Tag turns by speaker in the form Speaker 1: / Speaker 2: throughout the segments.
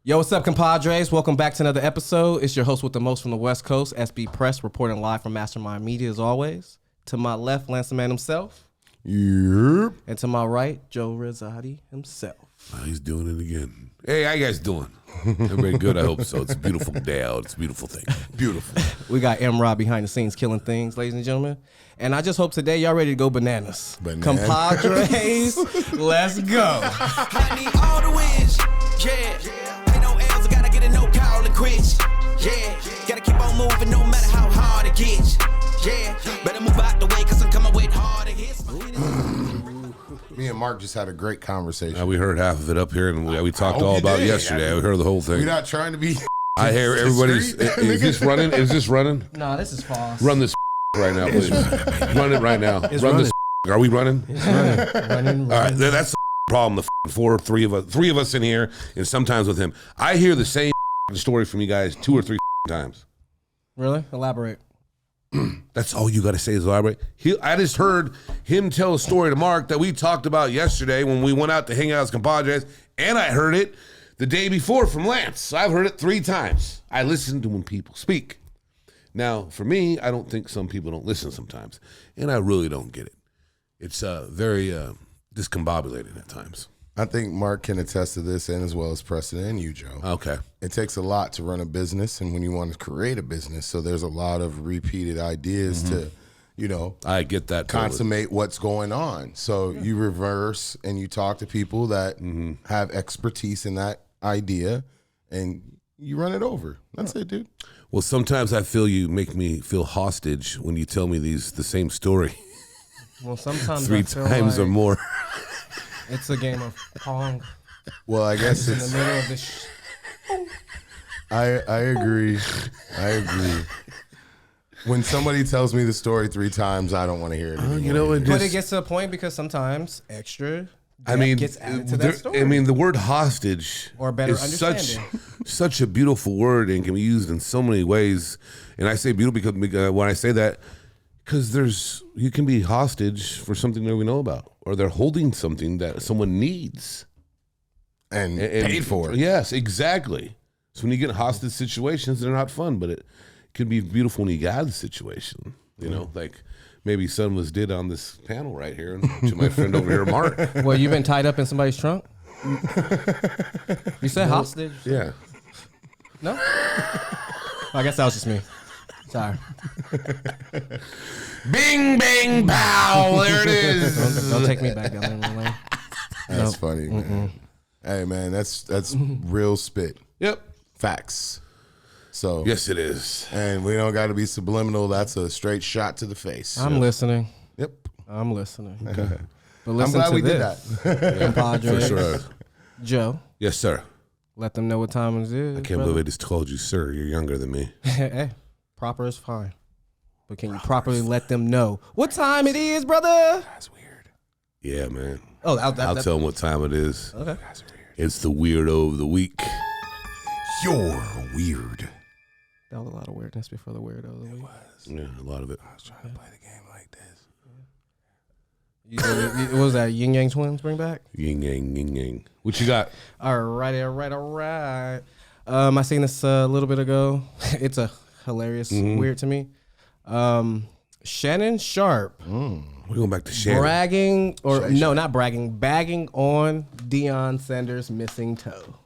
Speaker 1: Yo, what's up, ComPODres? Welcome back to another episode. It's your host with the most from the West Coast, SB Press, reporting live from Mastermind Media as always. To my left, Lance the Man himself.
Speaker 2: Yep.
Speaker 1: And to my right, Joe Rizzotti himself.
Speaker 3: He's doing it again. Hey, how you guys doing? Everybody good? I hope so. It's a beautiful day out. It's a beautiful thing. Beautiful.
Speaker 1: We got M-Rod behind the scenes killing things, ladies and gentlemen. And I just hope today y'all ready to go bananas. ComPODres, let's go.
Speaker 4: I need all the wins, yeah. Ain't no L's, I gotta get a no call and quit, yeah. Gotta keep on moving no matter how hard it gets, yeah. Better move out the way, cause I'm coming with hard hits.
Speaker 2: Me and Mark just had a great conversation.
Speaker 3: We heard half of it up here, and we talked all about it yesterday. We heard the whole thing.
Speaker 2: We're not trying to be.
Speaker 3: I hear everybody's. Is this running? Is this running?
Speaker 1: Nah, this is false.
Speaker 3: Run this right now, please. Run it right now.
Speaker 1: It's
Speaker 3: Run
Speaker 1: running.
Speaker 3: this. Are we running?
Speaker 1: It's running.
Speaker 3: All right, that's the problem. The three of us in here, and sometimes with him. I hear the same story from you guys 2 or 3 times.
Speaker 1: Really? Elaborate.
Speaker 3: That's all you got to say is elaborate. I just heard him tell a story to Mark that we talked about yesterday when we went out to hang out as ComPODres, and I heard it the day before from Lance. So I've heard it 3 times. I listen to when people speak. Now, for me, I don't think some people don't listen sometimes, and I really don't get it. It's very discombobulated at times.
Speaker 2: I think Mark can attest to this, and as well as Preston and you, Joe.
Speaker 3: Okay.
Speaker 2: It takes a lot to run a business, and when you want to create a business, so there's a lot of repeated ideas to,
Speaker 3: I get that.
Speaker 2: Consummate what's going on. So you reverse and you talk to people that have expertise in that idea, and you run it over. That's it, dude.
Speaker 3: Well, sometimes I feel you make me feel hostage when you tell me the same story.
Speaker 1: Well, sometimes
Speaker 3: 3 times or more.
Speaker 1: It's a game of Pong.
Speaker 2: Well, I guess
Speaker 1: In
Speaker 2: it's.
Speaker 1: the middle of this.
Speaker 2: I agree. I agree. When somebody tells me the story 3 times, I don't want to hear it anymore.
Speaker 3: You know what?
Speaker 1: But it gets to a point because sometimes extra gets added to that story.
Speaker 3: The word hostage
Speaker 1: Or better
Speaker 3: is
Speaker 1: understanding.
Speaker 3: such a beautiful word and can be used in so many ways. And I say beautiful because when I say that, because you can be hostage for something that we know about, or they're holding something that someone needs.
Speaker 2: And paid for it.
Speaker 3: Yes, exactly. So when you get in hostage situations, they're not fun, but it can be beautiful when you got the situation. You know, like maybe some of us did on this panel right here, and to my friend over here, Mark.
Speaker 1: Well, you've been tied up in somebody's trunk? You said hostage?
Speaker 3: Yeah.
Speaker 1: No? I guess that was just me. Sorry.
Speaker 3: Bing, bang, pow. There it is.
Speaker 1: Don't take me back down there, Lane.
Speaker 2: That's funny, man. Hey, man, that's real spit.
Speaker 3: Yep.
Speaker 2: Facts. So
Speaker 3: Yes, it is.
Speaker 2: and we don't got to be subliminal. That's a straight shot to the face.
Speaker 1: I'm listening.
Speaker 2: Yep.
Speaker 1: I'm listening.
Speaker 2: Okay.
Speaker 1: But
Speaker 2: I'm
Speaker 1: listen
Speaker 2: glad
Speaker 1: to
Speaker 2: we
Speaker 1: this.
Speaker 2: did that.
Speaker 1: ComPODres.
Speaker 3: For sure.
Speaker 1: Joe,
Speaker 3: Yes, sir.
Speaker 1: let them know what time it is.
Speaker 3: I can't believe I just called you sir. You're younger than me.
Speaker 1: Hey, proper is fine. But can you properly let them know what time it is, brother?
Speaker 2: That's weird.
Speaker 3: Yeah, man.
Speaker 1: Oh,
Speaker 3: I'll tell them what time it is.
Speaker 1: Okay.
Speaker 2: That's weird.
Speaker 3: It's the weirdo of the week.
Speaker 2: You're weird.
Speaker 1: That was a lot of weirdness before the weirdo of the week.
Speaker 3: Yeah, a lot of it.
Speaker 2: I was trying to play the game like this.
Speaker 1: What was that? Yin Yang Twins bring back?
Speaker 3: Yin yang, yin yang. What you got?
Speaker 1: All right. I seen this a little bit ago. It's a hilarious, weird to me. Shannon Sharp
Speaker 3: We're going back to Shannon.
Speaker 1: bagging on Deion Sanders' missing toe.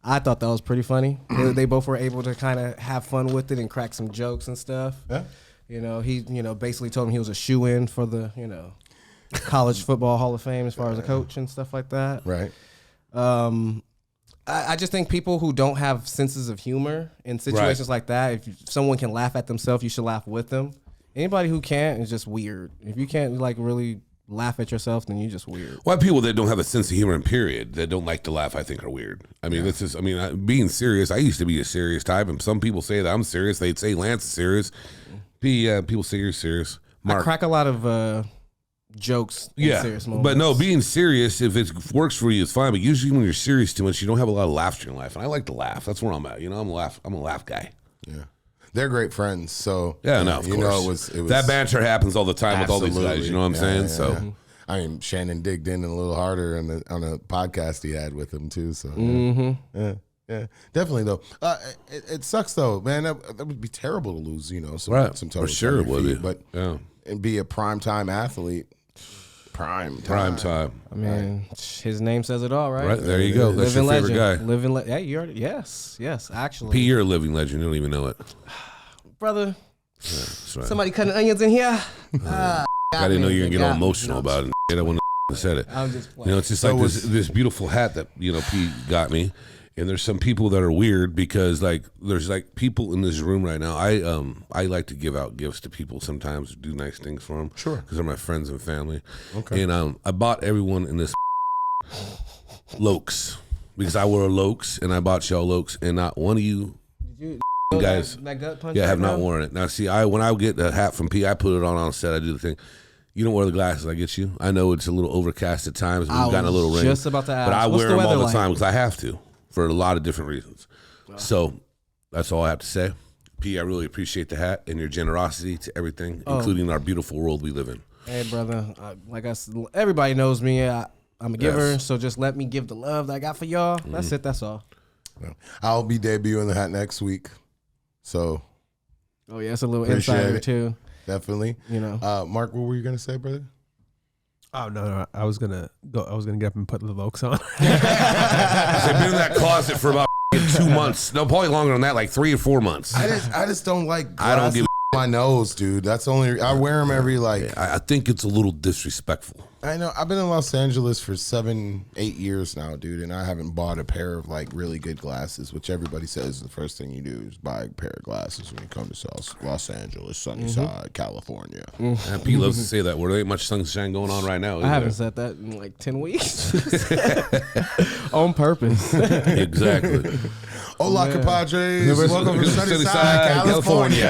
Speaker 1: I thought that was pretty funny. They both were able to kind of have fun with it and crack some jokes and stuff.
Speaker 2: Yeah.
Speaker 1: He basically told him he was a shoe-in for the, College Football Hall of Fame as far as a coach and stuff like that.
Speaker 2: Right.
Speaker 1: I just think people who don't have senses of humor in situations like that, if someone can laugh at themselves, you should laugh with them. Anybody who can't is just weird. If you can't really laugh at yourself, then you're just weird.
Speaker 3: Why people that don't have a sense of humor in period, that don't like to laugh, I think are weird. I mean, being serious, I used to be a serious type, and some people say that I'm serious. They'd say Lance is serious. People say you're serious. Mark.
Speaker 1: I crack a lot of jokes in serious moments.
Speaker 3: But no, being serious, if it works for you, it's fine. But usually when you're serious too much, you don't have a lot of laughter in your life. And I like to laugh. That's where I'm at. I'm a laugh guy.
Speaker 2: Yeah. They're great friends. So
Speaker 3: Yeah, no, of course.
Speaker 2: It was
Speaker 3: that banter happens all the time with all these guys. You know what I'm saying? So
Speaker 2: I mean, Shannon digged in a little harder on a podcast he had with him too. So yeah, Yeah, definitely though. It sucks though, man. That would be terrible to lose, some
Speaker 3: For
Speaker 2: toes
Speaker 3: sure
Speaker 2: on
Speaker 3: it
Speaker 2: your
Speaker 3: would
Speaker 2: feet,
Speaker 3: be.
Speaker 2: but
Speaker 3: Yeah.
Speaker 2: and be a primetime athlete. Prime time.
Speaker 1: I mean, his name says it all, right?
Speaker 3: Right, there you go. That's your favorite guy.
Speaker 1: Living legend. Yeah, you already, yes, actually.
Speaker 3: P, you're a living legend. You don't even know it.
Speaker 1: Brother,
Speaker 3: That's right.
Speaker 1: somebody cutting onions in here.
Speaker 3: I didn't know you were going to get all emotional about it. I wouldn't have said it.
Speaker 1: I'm just playing.
Speaker 3: It's just like this beautiful hat that, P got me. And there's some people that are weird because there's people in this room right now. I like to give out gifts to people sometimes, do nice things for them.
Speaker 2: Sure.
Speaker 3: Because they're my friends and family.
Speaker 2: Okay.
Speaker 3: And I bought everyone in this Lokes because I wear Lokes and I bought y'all Lokes and not one of you guys
Speaker 1: that gut punch
Speaker 3: have
Speaker 1: right
Speaker 3: not
Speaker 1: now?
Speaker 3: worn it. Now see, when I get a hat from P, I put it on set, I do the thing. You don't wear the glasses I get you. I know it's a little overcast at times. We've gotten a little rain.
Speaker 1: Just about to ask.
Speaker 3: But I
Speaker 1: What's
Speaker 3: wear
Speaker 1: the
Speaker 3: them all
Speaker 1: weather
Speaker 3: the
Speaker 1: like?
Speaker 3: time because I have to for a lot of different reasons. So that's all I have to say. P, I really appreciate the hat and your generosity to everything, including our beautiful world we live in.
Speaker 1: Hey, brother. Like I said, everybody knows me. I'm a giver,
Speaker 3: Yes.
Speaker 1: so just let me give the love that I got for y'all. That's it. That's all.
Speaker 2: I'll be debuting the hat next week, so
Speaker 1: Oh yeah, it's a little
Speaker 2: Appreciate
Speaker 1: insider
Speaker 2: it.
Speaker 1: too.
Speaker 2: definitely. Mark, what were you gonna say, brother?
Speaker 5: Oh no! I was gonna go. I was gonna get up and put the Lokes on.
Speaker 3: I've been in that closet for about 2 months. No, probably longer than that, like 3 or 4 months.
Speaker 2: I just don't like
Speaker 3: I don't give
Speaker 2: my nose, dude. That's only I wear them every
Speaker 3: I think it's a little disrespectful.
Speaker 2: I know I've been in Los Angeles for 7-8 years now, dude, and I haven't bought a pair of really good glasses, which everybody says the first thing you do is buy a pair of glasses when you come to Los Angeles, Sunnyside, California.
Speaker 3: P loves to say that word. There ain't much sunshine going on right now.
Speaker 1: I haven't said that in like 10 weeks. On purpose.
Speaker 3: Exactly.
Speaker 2: Hola, compadres. Welcome to Sunnyside, California.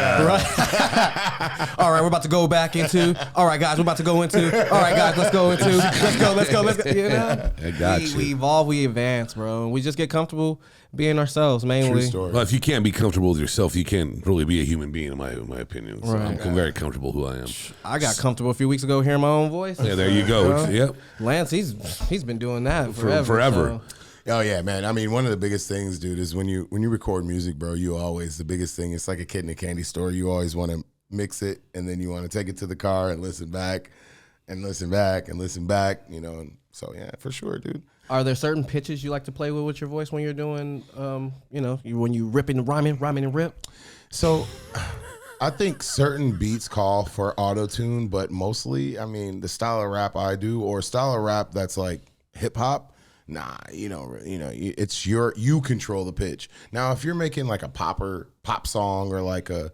Speaker 1: All right, we're about to go back into. All right, guys, we're about to go into. All right, guys, let's go into. Let's go. You know?
Speaker 3: I got you.
Speaker 1: We evolve, we advance, bro. We just get comfortable being ourselves, mainly.
Speaker 2: True story.
Speaker 3: Well, if you can't be comfortable with yourself, you can't really be a human being, in my opinion. So
Speaker 1: Right.
Speaker 3: I'm very comfortable who I am.
Speaker 1: I got comfortable a few weeks ago hearing my own voice.
Speaker 3: Yeah, there you go.
Speaker 1: Bro.
Speaker 3: Yep.
Speaker 1: Lance, he's been doing that forever.
Speaker 3: forever.
Speaker 1: So.
Speaker 2: Oh yeah, man. I mean, one of the biggest things, dude, is when you record music, bro. The biggest thing. It's like a kid in a candy store. You always want to mix it, and then you want to take it to the car and listen back, and listen back, and listen back. And so yeah, for sure, dude.
Speaker 1: Are there certain pitches you like to play with your voice when you're doing, when you ripping, rhyming and rip?
Speaker 2: So I think certain beats call for auto-tune, but mostly, I mean, the style of rap I do or style of rap that's like hip hop, nah, it's you control the pitch. Now, if you're making like a pop song or like a,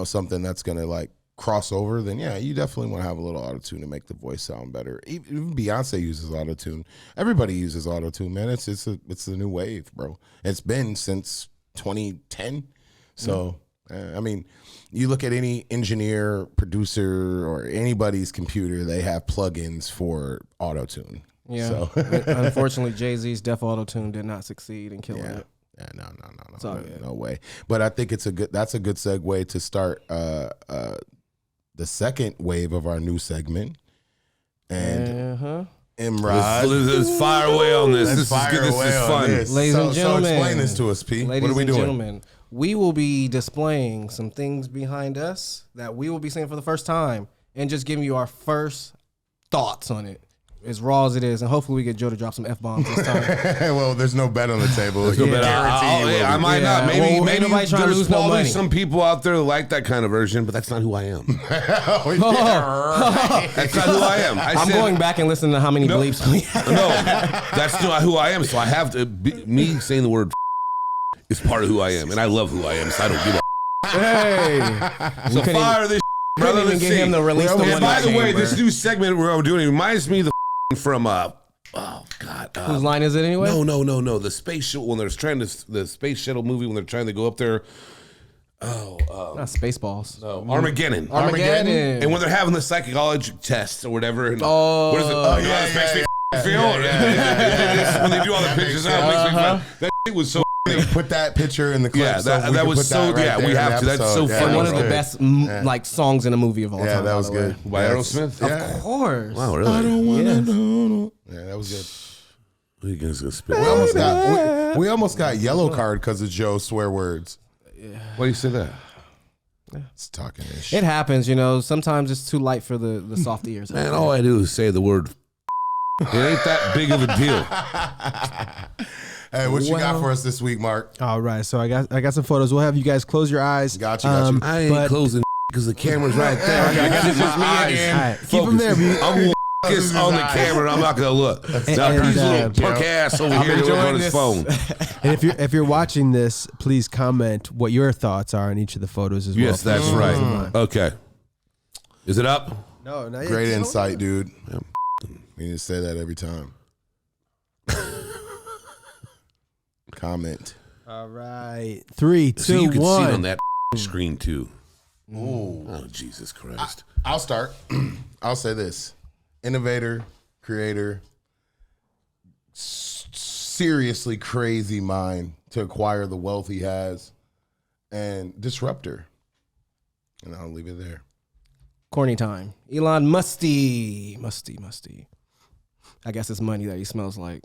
Speaker 2: something that's going to like cross over, then yeah, you definitely want to have a little auto-tune to make the voice sound better. Even Beyonce uses auto-tune. Everybody uses auto-tune, man. It's the new wave, bro. It's been since 2010. So, I mean, you look at any engineer, producer, or anybody's computer, they have plugins for auto-tune.
Speaker 1: Yeah.
Speaker 2: So.
Speaker 1: Unfortunately, Jay-Z's Def Auto-Tune did not succeed in killing it.
Speaker 2: Yeah,
Speaker 1: all
Speaker 2: no,
Speaker 1: good.
Speaker 2: no way. But I think that's a good segue to start the second wave of our new segment. And Imrod,
Speaker 3: Let's fire away on this. This is good. This is fun.
Speaker 1: Ladies and gentlemen.
Speaker 2: So explain this to us, P.
Speaker 1: Ladies
Speaker 2: What are we
Speaker 1: and
Speaker 2: doing?
Speaker 1: gentlemen, we will be displaying some things behind us that we will be seeing for the first time and just giving you our first thoughts on it. As raw as it is, and hopefully we get Joe to drop some F-bombs this time.
Speaker 2: Well, there's no bet on the table.
Speaker 3: Let's go bet. I might not. Maybe
Speaker 1: ain't nobody trying to
Speaker 3: there's
Speaker 1: lose no
Speaker 3: probably
Speaker 1: money.
Speaker 3: some people out there that like that kind of version, but that's not who I am.
Speaker 2: Oh, yeah, right.
Speaker 3: That's not who I am.
Speaker 1: I'm going back and listening to how many bleeps we have.
Speaker 3: No, that's not who I am. So I have to. Me saying the word is part of who I am, and I love who I am. So I don't give a.
Speaker 1: Hey,
Speaker 3: So fire this brother.
Speaker 1: couldn't even
Speaker 3: Let's
Speaker 1: get
Speaker 3: see.
Speaker 1: him to release the
Speaker 3: And
Speaker 1: one.
Speaker 3: by the way,
Speaker 1: chamber.
Speaker 3: this new segment we're doing reminds me of the from oh god.
Speaker 1: Whose line is it anyway?
Speaker 3: No. The space shuttle when they're trying to the space shuttle movie when they're trying to go up there.
Speaker 1: Not Spaceballs.
Speaker 3: Armageddon.
Speaker 1: Armageddon.
Speaker 3: And when they're having the psychological tests or whatever. And what is it?
Speaker 2: yeah,
Speaker 3: It makes me feel.
Speaker 2: yeah.
Speaker 3: When they do all the pictures out, it makes me fun. That shit was so.
Speaker 2: Put that picture in the clip.
Speaker 3: Yeah,
Speaker 2: so we
Speaker 3: that
Speaker 2: can
Speaker 3: was
Speaker 2: put
Speaker 3: so.
Speaker 2: that right
Speaker 3: Yeah,
Speaker 2: there
Speaker 3: we
Speaker 2: in the
Speaker 3: have to. That's so
Speaker 2: episode.
Speaker 3: funny.
Speaker 1: And one of the
Speaker 2: Right.
Speaker 1: best like songs in a movie of all time.
Speaker 2: Yeah, that
Speaker 1: by
Speaker 2: was
Speaker 1: the way.
Speaker 2: good.
Speaker 3: By Aerosmith.
Speaker 2: Yeah.
Speaker 1: Of course.
Speaker 3: Wow, really?
Speaker 2: I don't want to know. Yeah, that was good.
Speaker 3: Who are you guys gonna spit?
Speaker 2: We almost got yellow card because of Joe's swear words.
Speaker 3: Why do you say that?
Speaker 2: It's talking this shit.
Speaker 1: It happens, you know. Sometimes it's too light for the soft ears.
Speaker 3: Man, all I do is say the word. It ain't that big of a deal.
Speaker 2: Hey, what you got for us this week, Mark?
Speaker 5: All right, so I got some photos. We'll have you guys close your eyes.
Speaker 2: Got you.
Speaker 3: I ain't closing because the camera's right there. I got this is my eyes.
Speaker 5: All right, keep them there.
Speaker 3: I'm gonna kiss on the camera. And I'm not gonna look. Now, please, little punk ass over here doing on his phone.
Speaker 5: And if you're watching this, please comment what your thoughts are on each of the photos as well.
Speaker 3: Yes, that's right. Okay, is it up?
Speaker 5: No, not yet.
Speaker 2: Great insight, dude. We need to say that every time. Comment.
Speaker 5: All right, 3, 2,
Speaker 3: So you can
Speaker 5: 1.
Speaker 3: see it on that screen too.
Speaker 2: Ooh.
Speaker 3: Oh, Jesus Christ.
Speaker 2: I'll start. I'll say this. Innovator, creator, seriously crazy mind to acquire the wealth he has, and disruptor. And I'll leave it there.
Speaker 1: Corny time. Elon musty. I guess it's money that he smells like.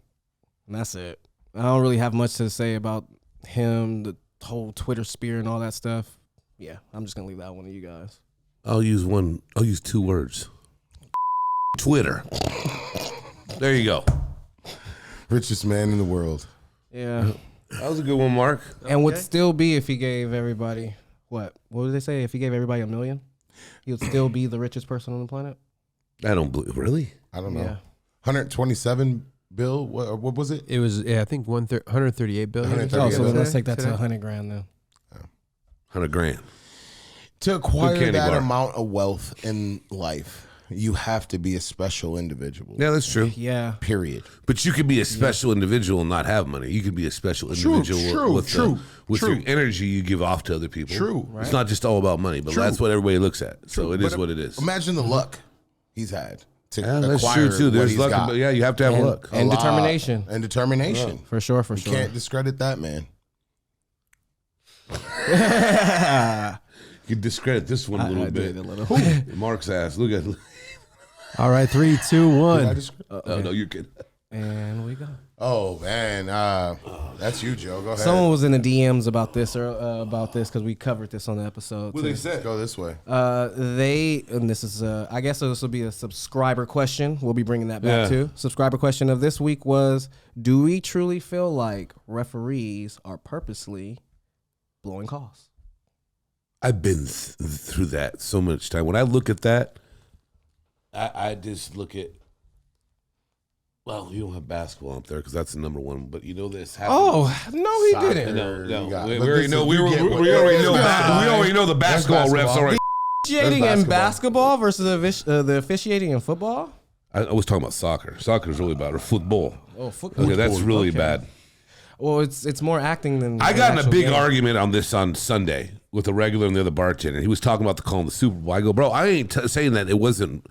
Speaker 1: And that's it. I don't really have much to say about him, the whole Twitter sphere and all that stuff. Yeah, I'm just going to leave that one to you guys.
Speaker 3: I'll use 2 words. Twitter. There you go.
Speaker 2: Richest man in the world.
Speaker 1: Yeah.
Speaker 3: That was a good one, Mark.
Speaker 1: And would still be if he gave everybody, what did they say? If he gave everybody $1 million, he would still be the richest person on the planet?
Speaker 3: I don't believe. Really?
Speaker 2: I don't know.
Speaker 1: Yeah.
Speaker 2: 127 bill. What was it?
Speaker 5: It was, I think 138 billion.
Speaker 2: 138
Speaker 1: Oh, so
Speaker 2: billion.
Speaker 1: let's take that to $100,000 then.
Speaker 3: $100,000.
Speaker 2: To acquire
Speaker 3: candy
Speaker 2: that
Speaker 3: bar.
Speaker 2: amount of wealth in life, you have to be a special individual.
Speaker 3: Yeah, that's true.
Speaker 1: Yeah.
Speaker 2: Period.
Speaker 3: But you could be a special individual and not have money. You could be a special individual with your energy you give off to other people.
Speaker 2: True.
Speaker 3: It's not just all about money, but that's what everybody looks at. So it is
Speaker 2: But
Speaker 3: what it is.
Speaker 2: Imagine the luck he's had to
Speaker 3: Yeah, that's
Speaker 2: acquire
Speaker 3: true too.
Speaker 2: what
Speaker 3: There's
Speaker 2: he's
Speaker 3: luck,
Speaker 2: got.
Speaker 3: but yeah, you have to have luck.
Speaker 1: And
Speaker 2: A lot.
Speaker 1: determination.
Speaker 2: And determination.
Speaker 1: For sure.
Speaker 2: You can't discredit that, man.
Speaker 3: You can discredit this one a little bit.
Speaker 1: A little.
Speaker 3: Mark's ass. Look at.
Speaker 5: All right, 3, 2,
Speaker 2: Did I
Speaker 5: 1.
Speaker 2: discredit-
Speaker 3: No, you're kidding.
Speaker 1: And we go.
Speaker 2: Oh man, that's you, Joe. Go ahead.
Speaker 1: Someone was in the DMs about this because we covered this on the episode.
Speaker 3: What
Speaker 1: too.
Speaker 3: they said?
Speaker 2: Go this way.
Speaker 1: And this is I guess this will be a subscriber question. We'll be bringing that back
Speaker 3: Yeah.
Speaker 1: too. Subscriber question of this week was: do we truly feel like referees are purposely blowing calls?
Speaker 3: I've been through that so much time. When I look at that, I just look at. Well, you don't have basketball up there because that's the number one. But you know this happened.
Speaker 1: Oh no, he
Speaker 2: Soccer.
Speaker 1: didn't.
Speaker 2: You got-
Speaker 3: We
Speaker 2: but
Speaker 3: already
Speaker 2: this
Speaker 3: know.
Speaker 2: is-
Speaker 3: We
Speaker 2: you get what-
Speaker 3: already know.
Speaker 2: Yeah.
Speaker 3: We already know the basketball refs
Speaker 2: basketball.
Speaker 3: already.
Speaker 1: Officiating
Speaker 2: That's
Speaker 1: in basketball versus the officiating in football.
Speaker 3: I was talking about soccer. Soccer is really bad. Or football.
Speaker 1: Oh, football.
Speaker 3: Okay, that's really
Speaker 1: Okay.
Speaker 3: bad.
Speaker 1: Well, it's more acting than.
Speaker 3: I
Speaker 1: than
Speaker 3: got in a
Speaker 1: actual
Speaker 3: big
Speaker 1: game.
Speaker 3: argument on this on Sunday with a regular and the other bartender. He was talking about the call in the Super Bowl. I go, bro, I ain't saying that it wasn't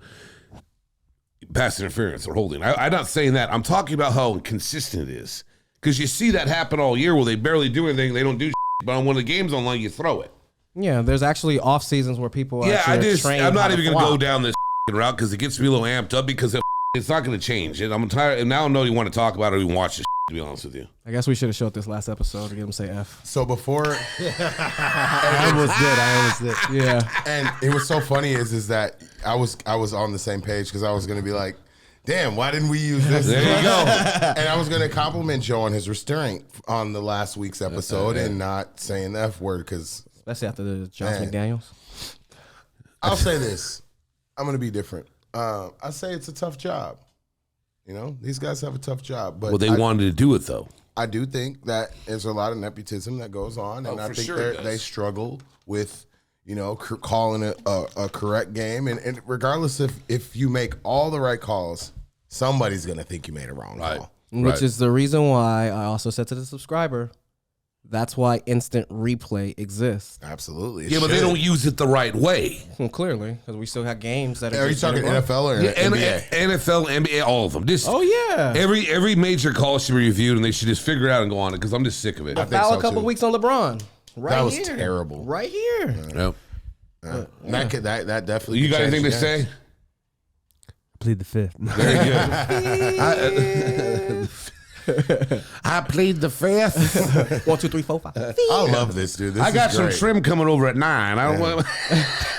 Speaker 3: pass interference or holding. I'm not saying that. I'm talking about how inconsistent it is. Because you see that happen all year where they barely do anything. They don't do shit, but when the game's online, you throw it.
Speaker 1: Yeah, there's actually off seasons where people.
Speaker 3: Yeah,
Speaker 1: actually
Speaker 3: I'm not even going to go
Speaker 1: flop.
Speaker 3: down this route because it gets me a little amped up because it's not going to change. And I'm tired. And now I don't know you want to talk about it or even watch this, to be honest with you.
Speaker 1: I guess we should have showed this last episode to get him to say F.
Speaker 2: So before,
Speaker 5: I almost did.
Speaker 1: Yeah.
Speaker 2: and it was so funny is that I was on the same page because I was gonna be like, damn, why didn't we use this?
Speaker 3: There you go.
Speaker 2: And I was gonna compliment Joe on his restraint on the last week's episode and not saying the F word because
Speaker 1: Especially after the Josh
Speaker 2: Man.
Speaker 1: McDaniels.
Speaker 2: I'll say this. I'm gonna be different. I say it's a tough job. You know, these guys have a tough job, but
Speaker 3: Well, they wanted to do it, though.
Speaker 2: I do think that there's a lot of nepotism that goes on, and I
Speaker 3: for
Speaker 2: think
Speaker 3: sure it does.
Speaker 2: they struggle with, calling a correct game. And regardless if you make all the right calls, somebody's gonna think you made a wrong call.
Speaker 1: Which is the reason why I also said to the subscriber, that's why instant replay exists.
Speaker 2: Absolutely. It
Speaker 3: Yeah, but they
Speaker 2: should.
Speaker 3: don't use it the right way.
Speaker 1: Well, clearly, because we still have games that are.
Speaker 2: Are you
Speaker 1: just
Speaker 2: talking
Speaker 1: gonna go.
Speaker 2: NFL or
Speaker 3: Yeah, and
Speaker 2: NBA?
Speaker 3: NFL, NBA, all of them. Just
Speaker 1: Oh yeah.
Speaker 3: every major call should be reviewed, and they should just figure it out and go on it because I'm just sick of it.
Speaker 2: I think
Speaker 1: Foul
Speaker 2: so,
Speaker 1: a couple
Speaker 2: too.
Speaker 1: weeks on LeBron. Right
Speaker 2: That was
Speaker 1: here.
Speaker 2: terrible.
Speaker 1: Right here.
Speaker 3: Yep.
Speaker 2: That definitely.
Speaker 3: You got
Speaker 2: could
Speaker 3: anything to
Speaker 2: change the game.
Speaker 3: say?
Speaker 5: Plead the fifth.
Speaker 3: Very good. I plead the fifth.
Speaker 1: 1, 2, 3, 4, 5.
Speaker 2: I love this, dude. This
Speaker 3: I got
Speaker 2: is
Speaker 3: some
Speaker 2: great.
Speaker 3: trim coming over at 9. I don't want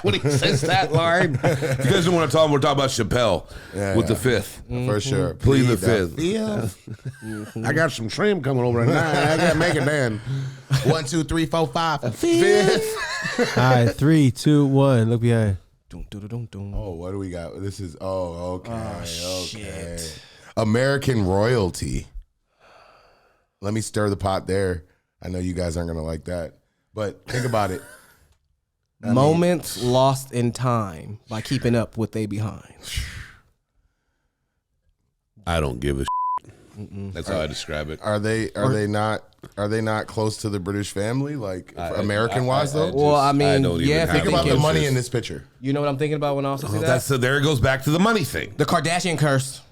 Speaker 3: when he says that line. If you guys don't want to talk, we're talking about Chappelle with the fifth.
Speaker 2: For sure.
Speaker 3: Plead the fifth.
Speaker 2: fifth.
Speaker 3: I got some trim coming over at 9. I got to make it then.
Speaker 2: 1, 2, 3, 4, 5.
Speaker 3: Fifth.
Speaker 5: All right, 3, 2, 1. Look behind.
Speaker 2: Oh, what do we got? This is okay. Shit. American royalty. Let me stir the pot there. I know you guys aren't gonna like that, but think about it.
Speaker 1: Moments lost in time by keeping up with they behind.
Speaker 3: I don't give a shit. That's how I describe it.
Speaker 2: Are they not close to the British family, like American wise though?
Speaker 1: Well, I mean,
Speaker 3: don't even
Speaker 1: yeah,
Speaker 3: have
Speaker 2: Think
Speaker 1: thinking,
Speaker 2: about the
Speaker 3: interest.
Speaker 2: money in this picture.
Speaker 1: you know what I'm thinking about when I also see that?
Speaker 3: There it goes back to the money thing.
Speaker 1: The Kardashian curse.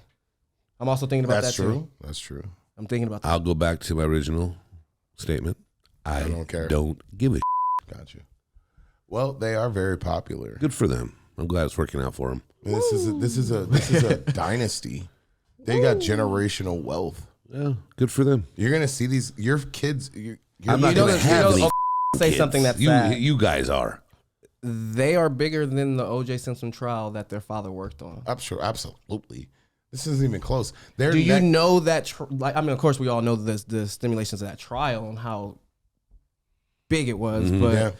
Speaker 1: I'm also thinking about
Speaker 2: That's
Speaker 1: that
Speaker 2: true.
Speaker 1: too.
Speaker 2: That's true.
Speaker 1: I'm thinking about that.
Speaker 3: I'll go back to my original statement. I
Speaker 2: don't care.
Speaker 3: Don't give a shit.
Speaker 2: Got you. Well, they are very popular.
Speaker 3: Good for them. I'm glad it's working out for them.
Speaker 2: This is a dynasty. They got generational wealth.
Speaker 3: Yeah, good for them.
Speaker 2: You're gonna see these your kids.
Speaker 3: I'm not going to have any
Speaker 1: say
Speaker 3: kids.
Speaker 1: something that's sad.
Speaker 3: You guys are.
Speaker 1: They are bigger than the O.J. Simpson trial that their father worked on.
Speaker 2: I'm sure, absolutely. This isn't even close.
Speaker 1: Do you know that? I mean, of course, we all know the stimulations of that trial and how big it was, but
Speaker 2: Yeah.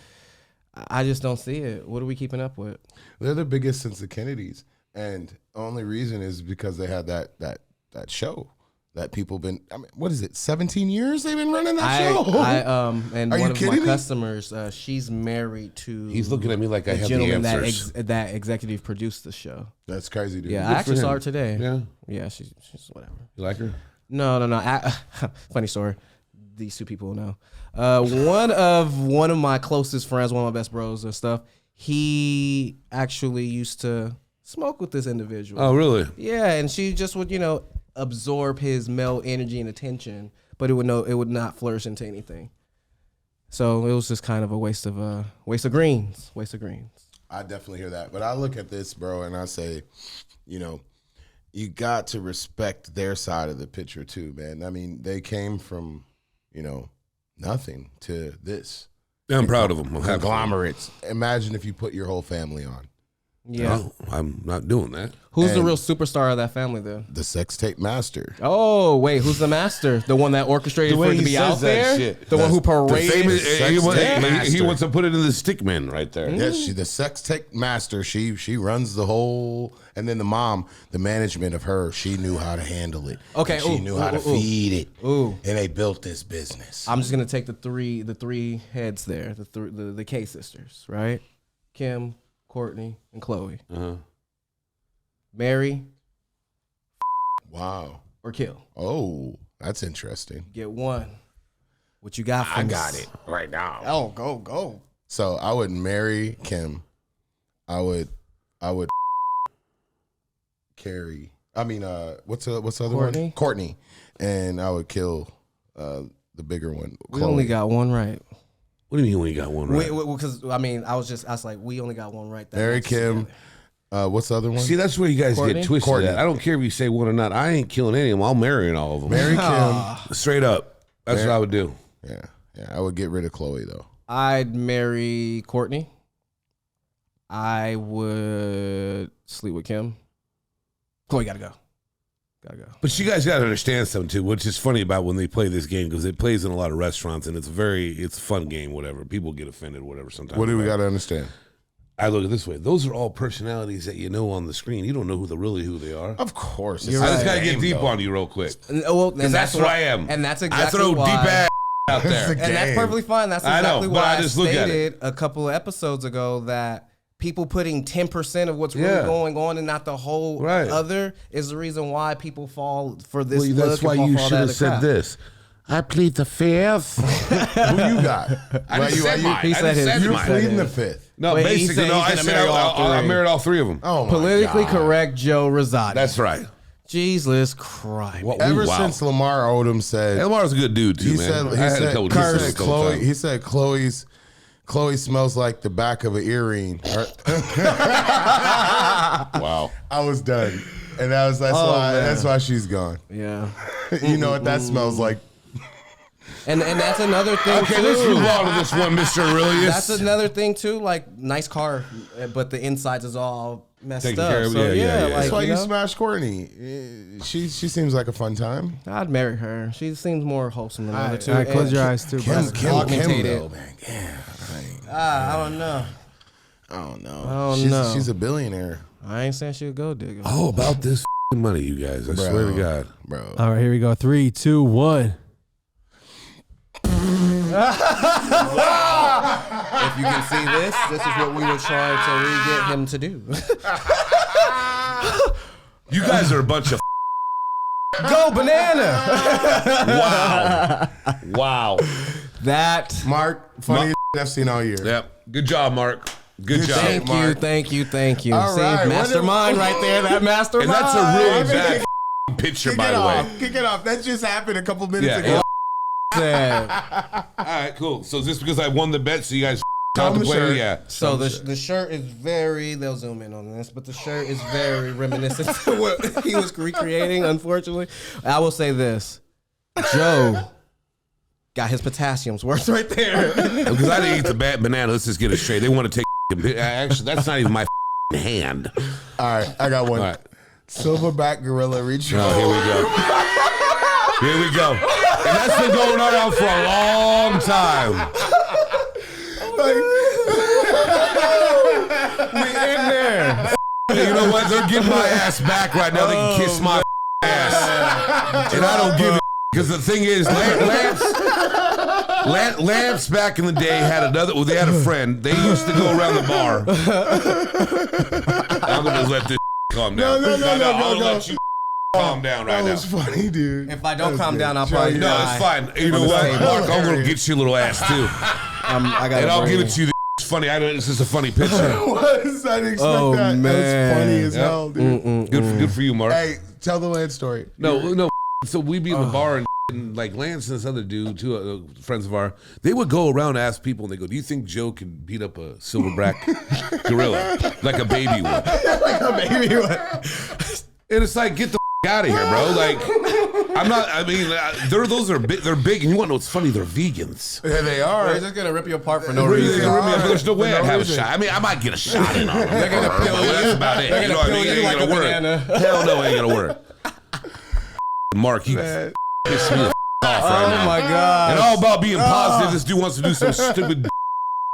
Speaker 1: I just don't see it. What are we keeping up with?
Speaker 2: They're the biggest since the Kennedys, and the only reason is because they had that show that people been. I mean, what is it? 17 years they've been running that show.
Speaker 1: And
Speaker 2: Are you
Speaker 1: one of my
Speaker 2: kidding me?
Speaker 1: customers, she's married to.
Speaker 3: He's looking at me like I
Speaker 1: the
Speaker 3: have the
Speaker 1: gentleman
Speaker 3: answers.
Speaker 1: that executive produced the show.
Speaker 2: That's crazy, dude.
Speaker 1: Yeah, I actually
Speaker 3: for
Speaker 1: saw
Speaker 3: him.
Speaker 1: her today.
Speaker 3: Yeah.
Speaker 1: Yeah, she's whatever.
Speaker 3: You like her?
Speaker 1: No. Funny story. These two people know. One of my closest friends, one of my best bros and stuff. He actually used to smoke with this individual.
Speaker 3: Oh, really?
Speaker 1: Yeah, and she just would, absorb his male energy and attention, but it would not flourish into anything. So it was just kind of a waste of greens. Waste of greens.
Speaker 2: I definitely hear that. But I look at this, bro, and I say, you got to respect their side of the picture too, man. I mean, they came from, nothing to this.
Speaker 3: Yeah, I'm proud of him. I'm happy.
Speaker 2: Conglomerates. Imagine if you put your whole family on.
Speaker 1: Yeah.
Speaker 3: No, I'm not doing that.
Speaker 1: Who's the
Speaker 2: And-
Speaker 1: real superstar of that family, then?
Speaker 2: The sex tape master.
Speaker 1: Oh, wait, who's the master? The one that orchestrated
Speaker 3: The way
Speaker 1: for it to
Speaker 3: he
Speaker 1: be
Speaker 3: says
Speaker 1: out
Speaker 3: that
Speaker 1: there?
Speaker 3: shit.
Speaker 1: The one who
Speaker 3: The
Speaker 1: paraded?
Speaker 3: famous, he
Speaker 2: master.
Speaker 3: wants to put it in the stickman right there.
Speaker 2: Yeah, she the sex tape master. She runs the whole, and then the mom, the management of her, she knew how to handle it.
Speaker 1: Okay,
Speaker 2: And she knew how to feed it.
Speaker 1: Ooh.
Speaker 2: And they built this business.
Speaker 1: I'm just gonna take the three heads there, the K sisters, right? Kim, Courtney, and Chloe.
Speaker 3: Uh-huh.
Speaker 1: Marry
Speaker 2: Wow.
Speaker 1: or kill.
Speaker 2: Oh, that's interesting.
Speaker 1: Get one. What you got?
Speaker 2: I got it right now.
Speaker 1: Oh, go.
Speaker 2: So I would marry Kim. I would carry. I mean, what's the other
Speaker 1: Courtney?
Speaker 2: one? Courtney. And I would kill the bigger one.
Speaker 1: We
Speaker 2: Chloe.
Speaker 1: only got one right.
Speaker 3: What do you mean when you got one right?
Speaker 1: Because I mean, I was like, we only got one right. That
Speaker 2: Marry
Speaker 1: matches
Speaker 2: Kim.
Speaker 1: together.
Speaker 2: What's the other one?
Speaker 3: See, that's where you guys
Speaker 1: Courtney?
Speaker 3: get twisted
Speaker 2: Courtney.
Speaker 3: at. I don't care if you say one or not. I ain't killing any of them. I'm marrying all of them.
Speaker 2: Marry Kim.
Speaker 3: Straight up. That's what I would do.
Speaker 2: Yeah. I would get rid of Chloe though.
Speaker 1: I'd marry Courtney. I would sleep with Kim. Chloe gotta go.
Speaker 3: But you guys got to understand something too, which is funny about when they play this game because it plays in a lot of restaurants and it's a fun game, whatever. People get offended, whatever. Sometimes.
Speaker 2: What do we got to understand?
Speaker 3: I look at it this way: those are all personalities that you know on the screen. You don't know who they are.
Speaker 2: Of course.
Speaker 3: I just gotta get deep
Speaker 2: on
Speaker 3: on you real quick.
Speaker 1: Well, and
Speaker 3: That's what I am.
Speaker 1: and that's
Speaker 3: I
Speaker 1: exactly
Speaker 3: throw
Speaker 1: why.
Speaker 3: deep ass out there.
Speaker 1: And that's
Speaker 2: game.
Speaker 1: perfectly fine. That's
Speaker 3: I know,
Speaker 1: exactly
Speaker 3: but
Speaker 1: why
Speaker 3: I
Speaker 1: I
Speaker 3: just look at
Speaker 1: stated a couple of episodes ago that people putting 10% of what's really
Speaker 3: Yeah.
Speaker 1: going on and not the whole
Speaker 3: Right.
Speaker 1: other is the reason why people fall for this
Speaker 3: Well,
Speaker 1: look
Speaker 3: that's why
Speaker 1: and fall
Speaker 3: you
Speaker 1: for all
Speaker 3: should
Speaker 1: that
Speaker 3: have
Speaker 1: other
Speaker 3: said
Speaker 1: crap.
Speaker 3: this. I plead the fifth.
Speaker 2: Who you got?
Speaker 3: I just said mine.
Speaker 1: He
Speaker 3: I
Speaker 1: said
Speaker 3: just
Speaker 1: his-
Speaker 3: said
Speaker 2: You're
Speaker 3: mine.
Speaker 2: pleading the fifth.
Speaker 3: No,
Speaker 1: Wait, he
Speaker 3: basically,
Speaker 1: said
Speaker 3: no.
Speaker 1: he's
Speaker 3: I
Speaker 1: gonna
Speaker 3: said
Speaker 1: marry all
Speaker 3: I
Speaker 1: three.
Speaker 3: married all three of them.
Speaker 2: Oh my
Speaker 1: Politically
Speaker 2: God.
Speaker 1: correct Joe Rosati.
Speaker 3: That's right.
Speaker 1: Jesus Christ.
Speaker 2: Ever
Speaker 3: Wow.
Speaker 2: since Lamar Odom said
Speaker 3: Lamar's a good dude too,
Speaker 2: he
Speaker 3: man.
Speaker 2: said
Speaker 3: I had a couple
Speaker 2: Chloe,
Speaker 3: Chloe.
Speaker 2: he said Chloe smells like the back of an earring.
Speaker 3: Wow.
Speaker 2: I was done. And that's why she's gone.
Speaker 1: Yeah.
Speaker 2: You know what that smells like.
Speaker 1: And that's another thing.
Speaker 3: Okay,
Speaker 1: too.
Speaker 3: let's move on to this one, Mr. Aurelius.
Speaker 1: That's another thing too. Like nice car, but the insides is all messed
Speaker 3: Taken
Speaker 1: up.
Speaker 3: care of,
Speaker 1: So
Speaker 3: yeah.
Speaker 1: like,
Speaker 2: That's why you
Speaker 1: know,
Speaker 2: smashed Courtney. She seems like a fun time.
Speaker 1: I'd marry her. She seems more wholesome than the other two.
Speaker 5: All right, close your eyes too.
Speaker 2: Kim,
Speaker 1: augmented.
Speaker 2: though, man. Yeah,
Speaker 1: I don't know.
Speaker 2: I don't know.
Speaker 1: I don't know.
Speaker 2: She's a billionaire,
Speaker 1: I ain't saying she a gold digger.
Speaker 3: All about this money, you guys. I swear to God.
Speaker 2: bro.
Speaker 5: All right, here we go. 3, 2, 1.
Speaker 1: If you can see this is what we were trying to re-get him to do.
Speaker 3: You guys are a bunch of
Speaker 1: Go banana.
Speaker 3: wow.
Speaker 1: That.
Speaker 2: Mark, funniest I've seen all year.
Speaker 3: Yep. Good job, Mark. Good job.
Speaker 1: Thank you,
Speaker 2: Mark.
Speaker 1: thank you, thank you.
Speaker 2: All
Speaker 1: See,
Speaker 2: right,
Speaker 1: mastermind right there. That mastermind.
Speaker 3: And that's a really bad picture, by the way.
Speaker 2: Kick it off. That just happened a couple minutes
Speaker 3: Yeah.
Speaker 2: ago.
Speaker 3: All right, cool. So is this because I won the bet, so you guys
Speaker 2: Tell them the
Speaker 3: contemplate?
Speaker 2: shirt.
Speaker 3: Yeah.
Speaker 1: So the shirt is very, they'll zoom in on this, but the shirt is very reminiscent to what he was recreating, unfortunately. I will say this. Joe got his potassiums worth right there.
Speaker 3: Because I didn't eat the bad banana. Let's just get it straight. They want to take actually, that's not even my hand.
Speaker 2: All right, I got one.
Speaker 3: All right.
Speaker 2: Silverback gorilla retriever.
Speaker 3: Oh, here we go. Here we go. And that's been going on for a long time.
Speaker 1: We in there.
Speaker 3: You know what? They're getting my ass back right now. They can kiss my ass. And I don't give a because the thing is, Lance back in the day had they had a friend. They used to go around the bar. I'm going to let this calm down.
Speaker 2: No.
Speaker 3: I'm going to let you calm down right
Speaker 2: That
Speaker 3: now.
Speaker 2: was funny, dude.
Speaker 1: If I don't
Speaker 2: That was
Speaker 1: calm
Speaker 2: good.
Speaker 1: down, I'll
Speaker 2: Joe,
Speaker 1: probably
Speaker 2: you
Speaker 3: No,
Speaker 1: die.
Speaker 3: it's fine. You know what, Mark? I'm going to get you a little ass, too.
Speaker 1: I got
Speaker 3: And I'll give it to you. It's funny. It's just a funny picture.
Speaker 2: What? I didn't expect
Speaker 1: Oh,
Speaker 2: that.
Speaker 1: man.
Speaker 2: That was funny as
Speaker 3: Yep.
Speaker 2: hell, dude.
Speaker 3: Good for you, Mark.
Speaker 2: Hey, tell the Lance story.
Speaker 3: No. So we be in the bar and like Lance and this other dude, two friends of ours, they would go around and ask people and they go, "Do you think Joe can beat up a silverback gorilla like a baby would?"
Speaker 2: Like a baby.
Speaker 3: And it's like, get the out of here, bro. Like, I'm not. I mean, those are big. They're big, and you want to know what's funny? They're vegans.
Speaker 2: Yeah, they are.
Speaker 1: They're just gonna rip you apart for no
Speaker 3: They're
Speaker 1: reason.
Speaker 3: gonna rip me up. There's no way
Speaker 2: For
Speaker 3: I'd
Speaker 2: no
Speaker 3: have a
Speaker 2: reason.
Speaker 3: shot. I mean, I might get a shot in on them.
Speaker 1: They're gonna peel you.
Speaker 3: That's about it.
Speaker 1: They're
Speaker 3: You
Speaker 1: gonna
Speaker 3: know what I
Speaker 1: peel
Speaker 3: mean?
Speaker 1: you
Speaker 3: It ain't
Speaker 1: like
Speaker 3: gonna
Speaker 1: a
Speaker 3: work.
Speaker 1: banana.
Speaker 3: Hell no, it ain't gonna work. Mark, you
Speaker 2: Man.
Speaker 3: piss me the off right
Speaker 1: Oh
Speaker 3: now.
Speaker 1: my god.
Speaker 3: And all about being positive. This dude wants to do some stupid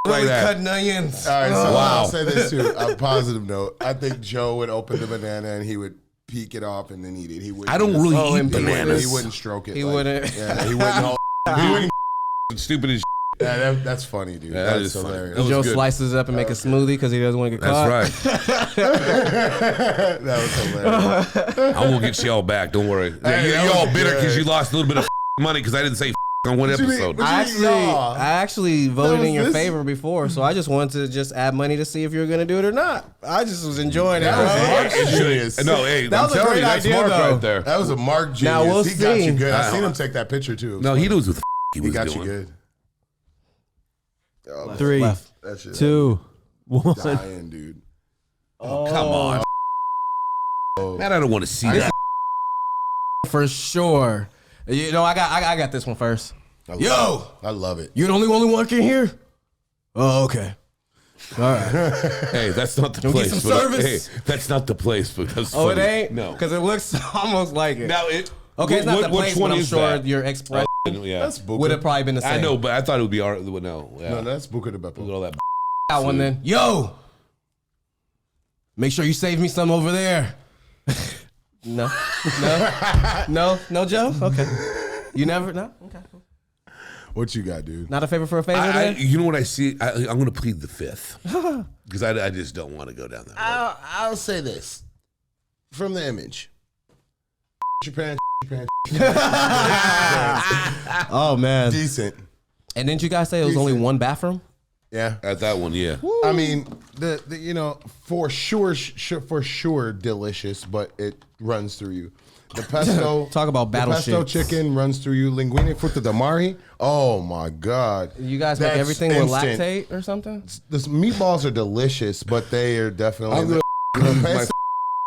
Speaker 3: like that.
Speaker 1: Cutting onions.
Speaker 2: All right, so
Speaker 3: Wow.
Speaker 2: I'll say this too. On a positive note, I think Joe would open the banana and he would peek it off and then eat it. He wouldn't.
Speaker 3: I don't really
Speaker 1: Oh,
Speaker 3: eat
Speaker 1: and
Speaker 3: bananas.
Speaker 2: He wouldn't stroke it.
Speaker 1: He
Speaker 2: like-
Speaker 1: wouldn't.
Speaker 2: Yeah, he wouldn't. Hold,
Speaker 3: He wouldn't stupid as
Speaker 2: yeah, that's funny, dude.
Speaker 3: Yeah, that
Speaker 2: that's
Speaker 3: is funny.
Speaker 2: hilarious.
Speaker 3: That was
Speaker 1: Joe
Speaker 3: good.
Speaker 1: slices it up and make a smoothie because he doesn't want to get caught.
Speaker 3: That's right.
Speaker 2: That was hilarious.
Speaker 3: I won't get you all back. Don't worry.
Speaker 2: Hey,
Speaker 3: you
Speaker 2: that
Speaker 3: all
Speaker 2: was
Speaker 3: bitter because
Speaker 2: good.
Speaker 3: you lost a little bit of money because I didn't say on one
Speaker 2: you mean?
Speaker 3: episode.
Speaker 2: What
Speaker 1: I
Speaker 2: you mean, y'all?
Speaker 1: actually voted
Speaker 2: was
Speaker 1: in your
Speaker 2: this-
Speaker 1: favor before, so I just wanted to just add money to see if you were gonna do it or not. I just was enjoying it.
Speaker 2: That was
Speaker 1: bro.
Speaker 2: Mark's genius.
Speaker 3: No, hey,
Speaker 1: That
Speaker 3: I'm
Speaker 1: was a
Speaker 3: telling
Speaker 1: great
Speaker 3: you, that's
Speaker 1: idea,
Speaker 3: Mark
Speaker 1: though.
Speaker 3: right there.
Speaker 2: That was a Mark genius.
Speaker 1: Now we'll
Speaker 2: he got
Speaker 1: see.
Speaker 2: you good. I
Speaker 3: Wow.
Speaker 2: seen him take that picture too.
Speaker 3: No, he knows what the he
Speaker 2: he
Speaker 3: was
Speaker 2: got
Speaker 3: doing.
Speaker 2: you good. Oh,
Speaker 5: 3,
Speaker 1: Left.
Speaker 2: that shit.
Speaker 5: 2, 1.
Speaker 2: Dying, dude.
Speaker 3: Oh, come on. Man, I don't want to see that.
Speaker 1: For sure. You know, I got this one first. Yo,
Speaker 2: I love it.
Speaker 1: you the only one working here? Oh, okay. All right.
Speaker 3: Hey, that's not the
Speaker 1: You'll get
Speaker 3: place.
Speaker 1: some
Speaker 3: but,
Speaker 1: service?
Speaker 3: hey, that's not the place. But that's
Speaker 1: Oh, it
Speaker 3: funny.
Speaker 1: ain't?
Speaker 3: No.
Speaker 1: Because it looks almost like it.
Speaker 3: Now it.
Speaker 1: Okay, it's not the
Speaker 3: which
Speaker 1: place,
Speaker 3: one
Speaker 1: but I'm
Speaker 3: is
Speaker 1: sure
Speaker 3: that?
Speaker 1: your expression
Speaker 3: Yeah.
Speaker 2: That's Buka.
Speaker 1: would have probably been the same.
Speaker 3: I know, but I thought it would be our. No, yeah.
Speaker 2: No, that's Buka de
Speaker 3: Look at
Speaker 2: Beppo.
Speaker 3: all that.
Speaker 1: Got one then. Yo, make sure you save me some over there. No, Joe. Okay, you never. No, okay.
Speaker 2: What you got, dude?
Speaker 1: Not a favor for a favor. then?
Speaker 3: You know what I see? I'm going to plead the fifth because I just don't want to go down that road.
Speaker 2: I'll say this from the image. Japan,
Speaker 1: Oh man.
Speaker 2: decent.
Speaker 1: And didn't you guys say it was only one bathroom?
Speaker 2: Yeah.
Speaker 3: At that one, yeah.
Speaker 2: I mean, the you know, for sure, delicious, but it runs through you. The pesto,
Speaker 1: Talk about
Speaker 2: the pesto
Speaker 1: battleships.
Speaker 2: chicken runs through you. Linguine frutta de mare. Oh my god!
Speaker 1: You guys make
Speaker 2: That's
Speaker 1: everything
Speaker 2: instant.
Speaker 1: with lactate or something?
Speaker 2: The meatballs are delicious, but they are definitely
Speaker 3: I'm gonna
Speaker 2: the
Speaker 3: my
Speaker 2: pesto-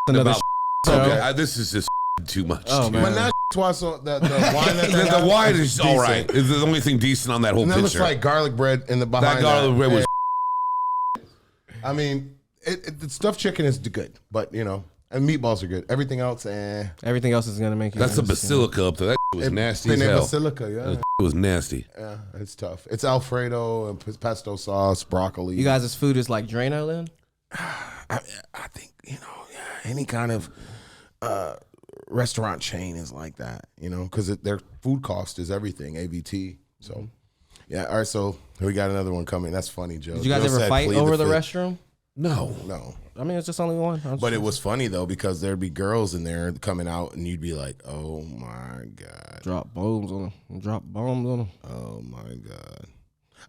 Speaker 1: Another
Speaker 3: about Okay, this is just too much.
Speaker 1: Oh, man.
Speaker 2: But that's why the wine that they
Speaker 3: The wine is
Speaker 2: decent.
Speaker 3: all right. It's the only thing decent on that whole
Speaker 2: And that looks
Speaker 3: picture.
Speaker 2: like garlic bread in the behind.
Speaker 3: That garlic bread was.
Speaker 2: I mean, the stuffed chicken is good, but you know, and meatballs are good. Everything else,
Speaker 1: Everything else is gonna make you.
Speaker 3: That's a
Speaker 1: nervous,
Speaker 3: basilica up there. That was nasty as
Speaker 2: Penne
Speaker 3: hell.
Speaker 2: basilica, yeah.
Speaker 3: That was nasty.
Speaker 2: Yeah, it's tough. It's Alfredo and pesto sauce, broccoli.
Speaker 1: You guys' food is like Drano then?
Speaker 2: I think any kind of restaurant chain is like that, because their food cost is everything. AVT. So, yeah. All right. So we got another one coming. That's funny, Joe.
Speaker 1: Did you guys
Speaker 2: Joe
Speaker 1: ever
Speaker 2: said,
Speaker 1: fight
Speaker 2: "Plead
Speaker 1: over
Speaker 2: the
Speaker 1: the
Speaker 2: fifth."
Speaker 1: restroom?
Speaker 3: No.
Speaker 1: I mean, it's just only one.
Speaker 2: But it was funny though because there'd be girls in there coming out, and you'd be like, "Oh my god!"
Speaker 1: Drop bombs on them. Drop bombs on them.
Speaker 2: Oh my god!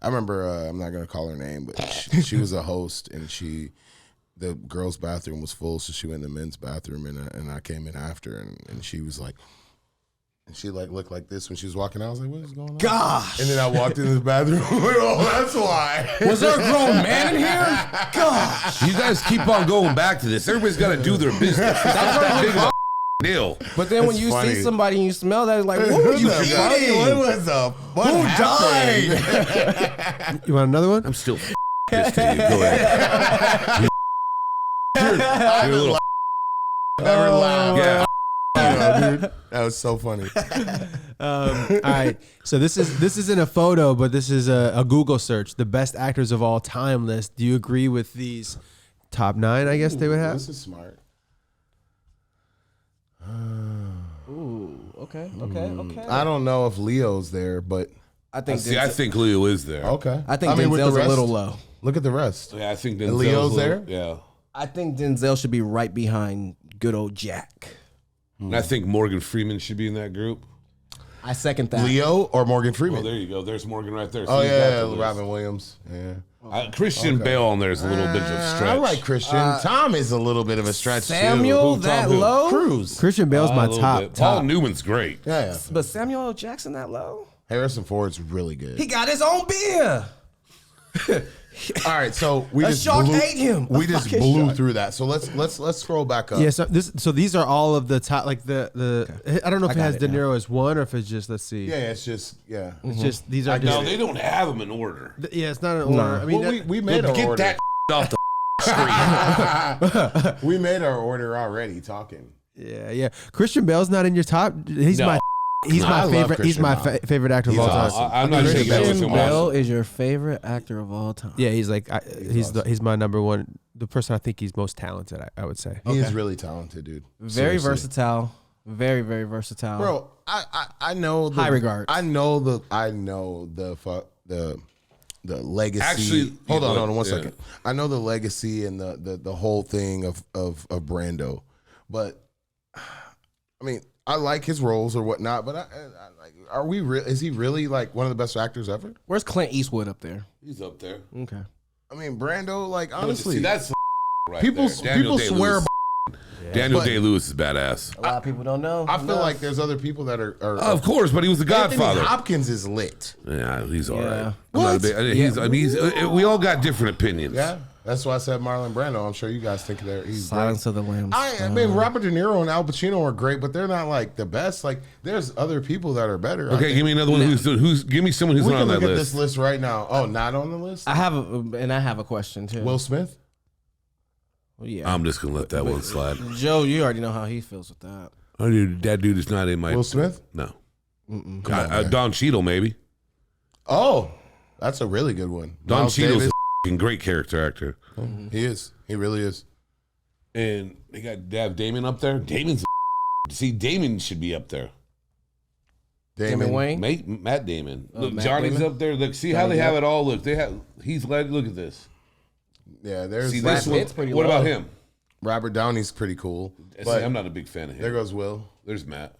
Speaker 2: I remember. I'm not gonna call her name, but she was a host, and the girls' bathroom was full, so she went in the men's bathroom, and I came in after, and she was like, and she like looked like this when she was walking out. I was like, what is going on?
Speaker 1: Gosh.
Speaker 2: And then I walked in the bathroom. Oh, that's why.
Speaker 1: Was there a grown man in here? Gosh.
Speaker 3: You guys keep on going back to this. Everybody's got to do their business. That's not big of a deal.
Speaker 1: But then when
Speaker 2: That's
Speaker 1: you
Speaker 2: funny.
Speaker 1: see somebody and you smell that, it's like, what were you eating?
Speaker 2: What was up? What
Speaker 1: Who
Speaker 2: happened?
Speaker 5: You want another one?
Speaker 3: I'm still pissed at you. Go ahead. You're a little.
Speaker 2: Never laughed.
Speaker 3: Yeah.
Speaker 2: Dude. That was so funny.
Speaker 5: All right. So this isn't a photo, but this is a Google search. The best actors of all time list. Do you agree with these top 9? I guess they would have.
Speaker 2: This is smart.
Speaker 1: Ooh, okay.
Speaker 2: I don't know if Leo's there, but
Speaker 1: I think
Speaker 3: See, I think Leo is there.
Speaker 2: okay.
Speaker 1: I think
Speaker 2: with the
Speaker 1: Denzel's a
Speaker 2: rest,
Speaker 1: little low.
Speaker 2: Look at the rest.
Speaker 3: Yeah, I think
Speaker 2: And
Speaker 3: Denzel's
Speaker 2: Leo's
Speaker 3: a little-
Speaker 2: there?
Speaker 3: Yeah.
Speaker 1: I think Denzel should be right behind good old Jack.
Speaker 3: And I think Morgan Freeman should be in that group.
Speaker 1: I second that.
Speaker 2: Leo or Morgan
Speaker 3: Well,
Speaker 2: Freeman?
Speaker 3: there you go. There's Morgan right there. So
Speaker 2: Oh
Speaker 3: he's got
Speaker 2: yeah,
Speaker 3: the list.
Speaker 2: Robin Williams. Yeah.
Speaker 3: Christian Bale on there is a little bit of a stretch.
Speaker 2: I like Christian. Tom is a little bit of a stretch
Speaker 1: Samuel
Speaker 3: Who,
Speaker 1: that
Speaker 3: Tom who?
Speaker 1: low?
Speaker 2: Cruz.
Speaker 5: Christian Bale's
Speaker 3: A
Speaker 5: my
Speaker 3: little
Speaker 5: top.
Speaker 3: bit. Paul
Speaker 5: top.
Speaker 3: Newman's great.
Speaker 2: Yeah.
Speaker 1: But Samuel L. Jackson that low?
Speaker 2: Harrison Ford's really good.
Speaker 1: He got his own beer.
Speaker 2: All right, so we
Speaker 1: A
Speaker 2: just
Speaker 1: shark
Speaker 2: blew,
Speaker 1: ate him.
Speaker 2: We
Speaker 1: A
Speaker 2: just
Speaker 1: fucking
Speaker 2: blew
Speaker 1: shark.
Speaker 2: through that. So let's scroll back up.
Speaker 5: Yeah, so these are all of the top, like the I don't know if it
Speaker 1: got
Speaker 5: has
Speaker 1: it
Speaker 5: De
Speaker 1: now.
Speaker 5: Niro as one or if it's just, let's see.
Speaker 2: Yeah, it's just
Speaker 5: It's just, these are
Speaker 2: I
Speaker 5: just,
Speaker 3: No, they don't have them in order.
Speaker 5: yeah, it's not an order. I mean,
Speaker 2: Well, we made
Speaker 3: Look,
Speaker 2: our
Speaker 3: get
Speaker 2: order.
Speaker 3: that off the screen.
Speaker 2: We made our order already. Talking.
Speaker 5: yeah. Christian Bale's not in your top. He's
Speaker 3: No.
Speaker 5: my
Speaker 2: I love
Speaker 5: favorite. He's
Speaker 2: Christian
Speaker 5: my
Speaker 2: Bale.
Speaker 5: favorite actor of
Speaker 2: He's
Speaker 5: all time.
Speaker 2: awesome.
Speaker 3: I'm not
Speaker 1: Christian
Speaker 3: shaking that with
Speaker 1: Bale
Speaker 3: too much.
Speaker 1: is your favorite actor of all time.
Speaker 5: Yeah, he's like he's my number one. The person I think he's most talented. I would say.
Speaker 2: He is really talented, dude.
Speaker 1: Very
Speaker 2: Seriously.
Speaker 1: versatile. Very, very versatile.
Speaker 2: Bro, I know the,
Speaker 1: High regards.
Speaker 2: I know the legacy.
Speaker 3: Actually,
Speaker 2: hold on
Speaker 3: yeah.
Speaker 2: one second. I know the legacy and the whole thing of Brando, but I mean, I like his roles or whatnot. But I like, is he really like one of the best actors ever?
Speaker 1: Where's Clint Eastwood up there?
Speaker 3: He's up there.
Speaker 1: Okay.
Speaker 2: I mean, Brando, like
Speaker 3: See,
Speaker 2: honestly,
Speaker 3: that's right
Speaker 2: people
Speaker 3: there. Daniel
Speaker 2: people swear.
Speaker 3: Daniel
Speaker 2: But-
Speaker 3: Day-Lewis is badass.
Speaker 1: A lot of people don't know.
Speaker 2: I feel like there's other people that are
Speaker 3: Of course, but he was the Godfather.
Speaker 2: Anthony Hopkins is lit.
Speaker 3: Yeah, he's all
Speaker 1: Yeah.
Speaker 3: right. I'm not a big, I mean, we all got different opinions.
Speaker 2: Yeah, that's why I said Marlon Brando. I'm sure you guys think he's great.
Speaker 1: Silence of the Lambs.
Speaker 2: I mean, Robert De Niro and Al Pacino are great, but they're not like the best. Like, there's other people that are better.
Speaker 3: Okay, give me another one. Who's give me someone who's
Speaker 2: we
Speaker 3: not
Speaker 2: can
Speaker 3: on
Speaker 2: look
Speaker 3: that
Speaker 2: at
Speaker 3: list.
Speaker 2: this list right now. Oh, not on the list.
Speaker 1: I have a question too.
Speaker 2: Will Smith.
Speaker 1: Well, yeah.
Speaker 3: I'm just gonna let that one slide.
Speaker 1: Joe, you already know how he feels with that.
Speaker 3: Oh, dude, that dude is not in my.
Speaker 2: Will Smith.
Speaker 3: No.
Speaker 2: Come on, man.
Speaker 3: Don Cheadle, maybe.
Speaker 2: Oh, that's a really good one.
Speaker 3: Don
Speaker 2: Miles
Speaker 3: Cheadle's
Speaker 2: Davis.
Speaker 3: a great character actor.
Speaker 2: He is. He really is.
Speaker 3: And they have Damon up there. Damon's see, Damon should be up there.
Speaker 1: Damon Wayne.
Speaker 3: Matt Damon. Look,
Speaker 1: Matt
Speaker 3: Johnny's
Speaker 1: Damon?
Speaker 3: up there. Look, see how they have it all. Look, they have. He's led. Look at this.
Speaker 2: Yeah, there's
Speaker 3: See
Speaker 1: Brad
Speaker 3: this one.
Speaker 1: Pitt's pretty
Speaker 3: What
Speaker 1: low.
Speaker 3: about him?
Speaker 2: Robert Downey's pretty cool.
Speaker 3: See,
Speaker 2: But
Speaker 3: I'm not a big fan of him.
Speaker 2: there goes Will.
Speaker 3: There's Matt.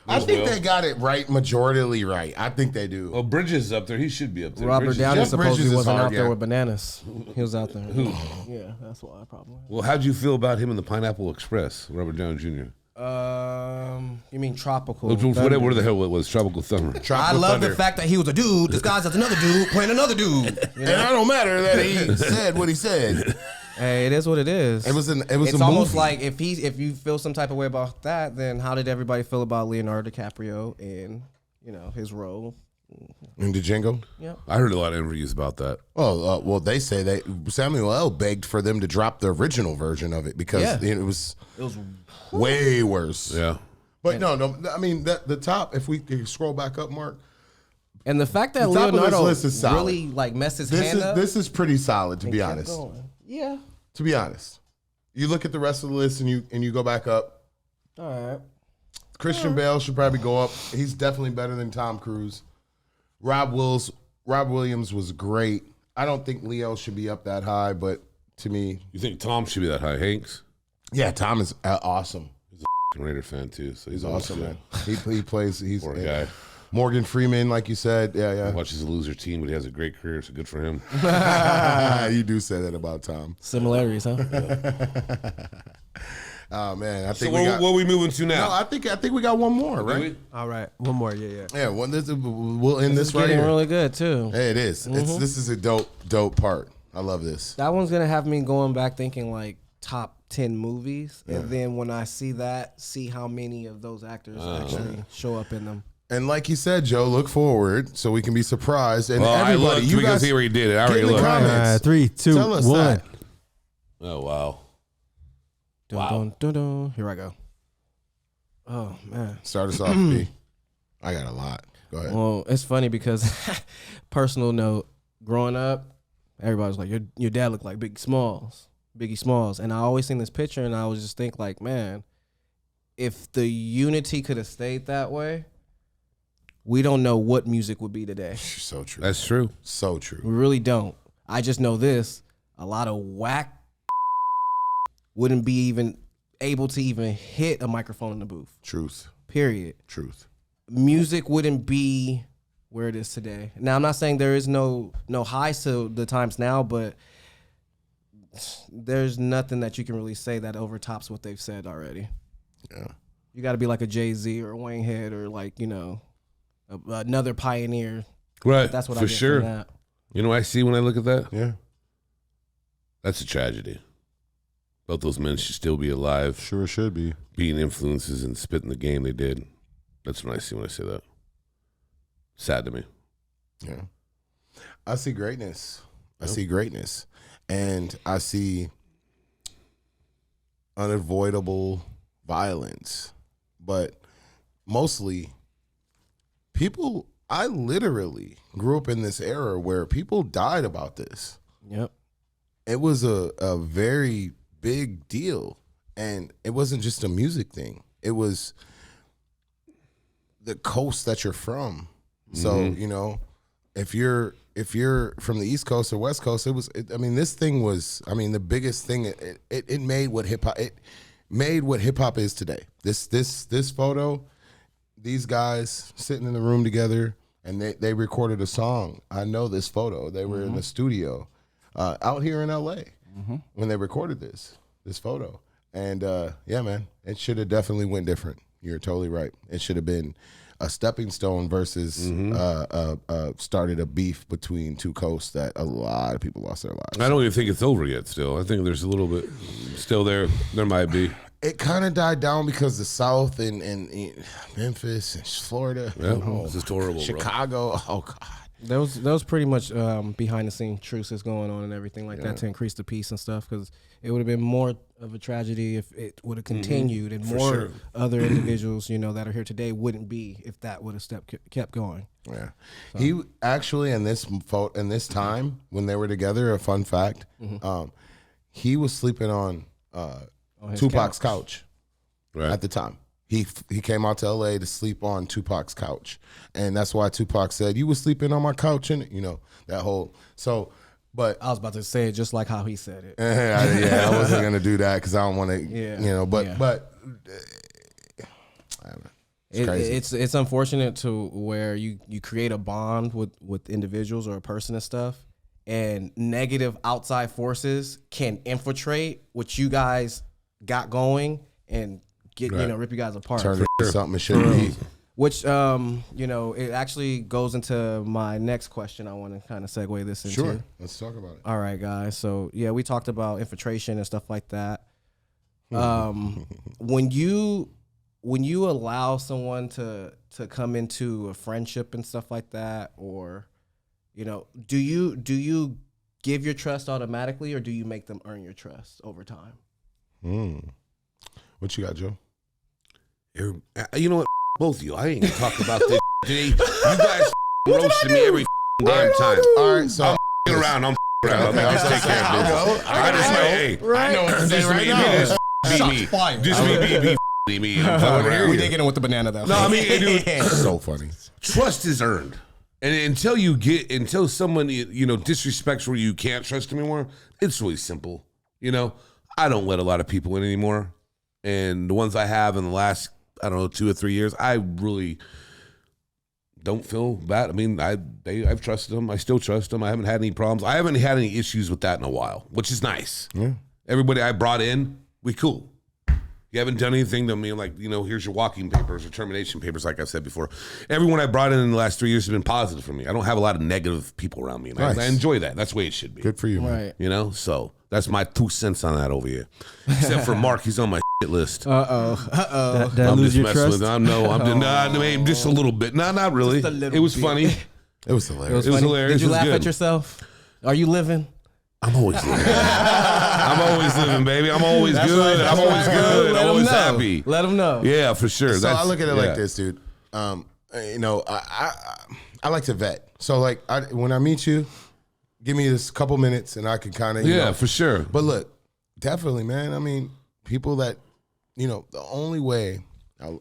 Speaker 2: I think
Speaker 3: Will.
Speaker 2: they got it right, majorly right. I think they do.
Speaker 3: Well, Bridges is up there. He should be up there.
Speaker 1: Robert
Speaker 3: Bridges-
Speaker 1: Downey
Speaker 2: Jeff Bridges
Speaker 1: supposedly
Speaker 2: is
Speaker 1: wasn't
Speaker 2: hard,
Speaker 1: out there
Speaker 2: yeah.
Speaker 1: with bananas. He was out there. Yeah, that's why probably.
Speaker 3: Well, how'd you feel about him in the Pineapple Express, Robert Downey Jr.?
Speaker 1: You mean tropical?
Speaker 3: Whatever the hell it was, Tropical Thunder.
Speaker 1: I love the fact that he was a dude disguised as another dude playing another dude.
Speaker 2: And it don't matter that he said what he said.
Speaker 1: Hey, it is what it is.
Speaker 2: It was
Speaker 1: It's
Speaker 2: a
Speaker 1: almost
Speaker 2: movie.
Speaker 1: like if you feel some type of way about that, then how did everybody feel about Leonardo DiCaprio and his role?
Speaker 2: in Django.
Speaker 1: Yeah.
Speaker 3: I heard a lot of interviews about that.
Speaker 2: Well, they say that Samuel L. begged for them to drop the original version of it because it was way worse.
Speaker 3: Yeah.
Speaker 2: But no, I mean the top. If we can scroll back up, Mark.
Speaker 1: And the fact that
Speaker 2: The top of this
Speaker 1: Leonardo
Speaker 2: list is solid.
Speaker 1: really messed his hand up.
Speaker 2: This is pretty solid, to be
Speaker 1: kept
Speaker 2: honest.
Speaker 1: going. Yeah.
Speaker 2: To be honest, you look at the rest of the list and you go back up.
Speaker 1: All right.
Speaker 2: Christian Bale should probably go up. He's definitely better than Tom Cruise. Rob Williams was great. I don't think Leo should be up that high, but to me,
Speaker 3: You think Tom should be that high? Hanks?
Speaker 2: yeah, Tom is awesome.
Speaker 3: Raider fan too, so
Speaker 2: He's awesome, man. He plays. He's
Speaker 3: Poor guy.
Speaker 2: Morgan Freeman, like you said. Yeah,
Speaker 3: Watches a loser team, but he has a great career, so good for him.
Speaker 2: yeah. You do say that about Tom.
Speaker 1: Similarities, huh?
Speaker 2: Oh man, I
Speaker 3: So
Speaker 2: think
Speaker 3: what are we moving to now?
Speaker 2: No, I think we got one more, right?
Speaker 5: All right, one more. Yeah.
Speaker 2: Yeah, we'll end this
Speaker 1: It's
Speaker 2: right
Speaker 1: getting
Speaker 2: here.
Speaker 1: really good too.
Speaker 2: Hey, it is. This is a dope part. I love this.
Speaker 1: That one's gonna have me going back thinking like top 10 movies, and then when I see how many of those actors actually show up in them.
Speaker 2: And like you said, Joe, look forward so we can be surprised. And
Speaker 3: Well, I
Speaker 2: everybody,
Speaker 3: looked.
Speaker 2: you
Speaker 3: We can
Speaker 2: guys
Speaker 3: see where he did it. I
Speaker 2: get
Speaker 3: already
Speaker 2: in the
Speaker 3: looked.
Speaker 2: comments.
Speaker 5: 3, 2,
Speaker 2: Tell us
Speaker 5: 1.
Speaker 2: that.
Speaker 3: Oh wow.
Speaker 1: Dun, dun, dun, dun. Here I go. Oh man.
Speaker 2: Start us off, B. I got a lot. Go ahead.
Speaker 1: Well, it's funny because personal note, growing up, everybody was like, your dad looked like Biggie Smalls. And I always seen this picture and I was just think like, man, if the unity could have stayed that way, we don't know what music would be today.
Speaker 2: So true.
Speaker 3: That's true.
Speaker 2: So true.
Speaker 1: We really don't. I just know this. A lot of whack wouldn't be even able to even hit a microphone in the booth.
Speaker 2: Truth.
Speaker 1: Period.
Speaker 2: Truth.
Speaker 1: Music wouldn't be where it is today. Now, I'm not saying there is no highs to the times now, but there's nothing that you can really say that overtops what they've said already.
Speaker 2: Yeah.
Speaker 1: You got to be like a Jay-Z or a Wayne Head or like, another pioneer.
Speaker 3: Right.
Speaker 1: That's what
Speaker 3: for
Speaker 1: I get
Speaker 3: sure.
Speaker 1: from that.
Speaker 3: You know what I see when I look at that?
Speaker 2: Yeah.
Speaker 3: That's a tragedy. Both those men should still be alive,
Speaker 2: Sure should be.
Speaker 3: being influences and spitting the game they did. That's what I see when I say that. Sad to me.
Speaker 2: Yeah. I see greatness. I see greatness. And I see unavoidable violence. But mostly people, I literally grew up in this era where people died about this.
Speaker 1: Yep.
Speaker 2: It was a very big deal. And it wasn't just a music thing. It was the coast that you're from. So, if you're from the East Coast or West Coast, this thing was, the biggest thing, it made what hip hop is today. This photo, these guys sitting in the room together and they recorded a song. I know this photo. They were in the studio out here in LA when they recorded this photo. And yeah, man, it should have definitely went different. You're totally right. It should have been a stepping stone versus started a beef between two coasts that a lot of people lost their lives.
Speaker 3: I don't even think it's over yet still. I think there's a little bit still there. There might be.
Speaker 2: It kind of died down because the South and Memphis and Florida,
Speaker 3: Yeah, this is horrible,
Speaker 2: Chicago. Oh God,
Speaker 1: There was pretty much behind the scene truces going on and everything like that to increase the peace and stuff, because it would have been more of a tragedy if it would have continued and more other individuals that are here today wouldn't be if that would have kept going.
Speaker 2: yeah. He actually in this time when they were together. A fun fact: he was sleeping on
Speaker 1: his
Speaker 2: Tupac's couch
Speaker 3: Right.
Speaker 2: at the time. He came out to LA to sleep on Tupac's couch, and that's why Tupac said, "You were sleeping on my couch," and that whole so. But
Speaker 1: I was about to say it just like how he said it.
Speaker 2: I wasn't gonna do that because I don't want to, But I don't know. It's crazy.
Speaker 1: It's unfortunate to where you create a bond with individuals or a person and stuff, and negative outside forces can infiltrate what you guys got going and get rip you guys apart.
Speaker 2: Turn it into something it shouldn't be.
Speaker 1: Which, you know, it actually goes into my next question. I want to kind of segue this into.
Speaker 2: Sure. Let's talk about it.
Speaker 1: All right, guys. So, yeah, we talked about infiltration and stuff like that. When you allow someone to come into a friendship and stuff like that, or, you know, do you give your trust automatically, or do you make them earn your trust over time?
Speaker 2: What you got, Joe?
Speaker 3: You know what? Both of you. I ain't gonna talk about this today. You guys roasting me every damn time.
Speaker 2: All right, so
Speaker 3: I'm around. I'm around. I'm just take care of this. I just say, hey,
Speaker 2: I know what to say right now.
Speaker 3: Just me.
Speaker 1: We did get in with the banana though.
Speaker 3: No, I mean, dude,
Speaker 2: So funny.
Speaker 3: trust is earned, and until someone disrespects where you can't trust them anymore, it's really simple. You know, I don't let a lot of people in anymore, and the ones I have in the last 2 or 3 years, I really don't feel bad. I mean, I've trusted them. I still trust them. I haven't had any problems. I haven't had any issues with that in a while, which is nice.
Speaker 2: Yeah.
Speaker 3: Everybody I brought in, we cool. You haven't done anything to me like, here's your walking papers or termination papers, like I've said before. Everyone I brought in the last 3 years has been positive for me. I don't have a lot of negative people around me. And
Speaker 2: nice.
Speaker 3: I enjoy that. That's the way it should be.
Speaker 2: Good for you, man.
Speaker 1: Right.
Speaker 3: So that's my 2 cents on that over here. Except for Mark, he's on my shit list.
Speaker 5: Did I
Speaker 3: I'm
Speaker 5: lose
Speaker 3: just
Speaker 5: your
Speaker 3: messing
Speaker 5: trust?
Speaker 3: with him. I'm just a little bit. No, not really.
Speaker 1: Just a little
Speaker 3: It was
Speaker 1: bit.
Speaker 3: funny.
Speaker 2: It was hilarious.
Speaker 3: It was hilarious.
Speaker 1: Did you
Speaker 3: It was
Speaker 1: laugh
Speaker 3: good.
Speaker 1: at yourself? Are you living?
Speaker 3: I'm always living. I'm always living, baby. I'm always
Speaker 1: That's
Speaker 3: good.
Speaker 1: right,
Speaker 3: I'm
Speaker 1: that's
Speaker 3: always
Speaker 1: right.
Speaker 3: good.
Speaker 1: Let
Speaker 3: I'm
Speaker 1: 'em
Speaker 3: always
Speaker 1: know.
Speaker 3: happy.
Speaker 1: Let them know.
Speaker 3: Yeah, for sure.
Speaker 2: So I look at it like this, dude. I like to vet. So like, when I meet you, give me this couple minutes, and I can kind of
Speaker 3: Yeah, for sure.
Speaker 2: But look, definitely, man. I mean, people that the only way I'm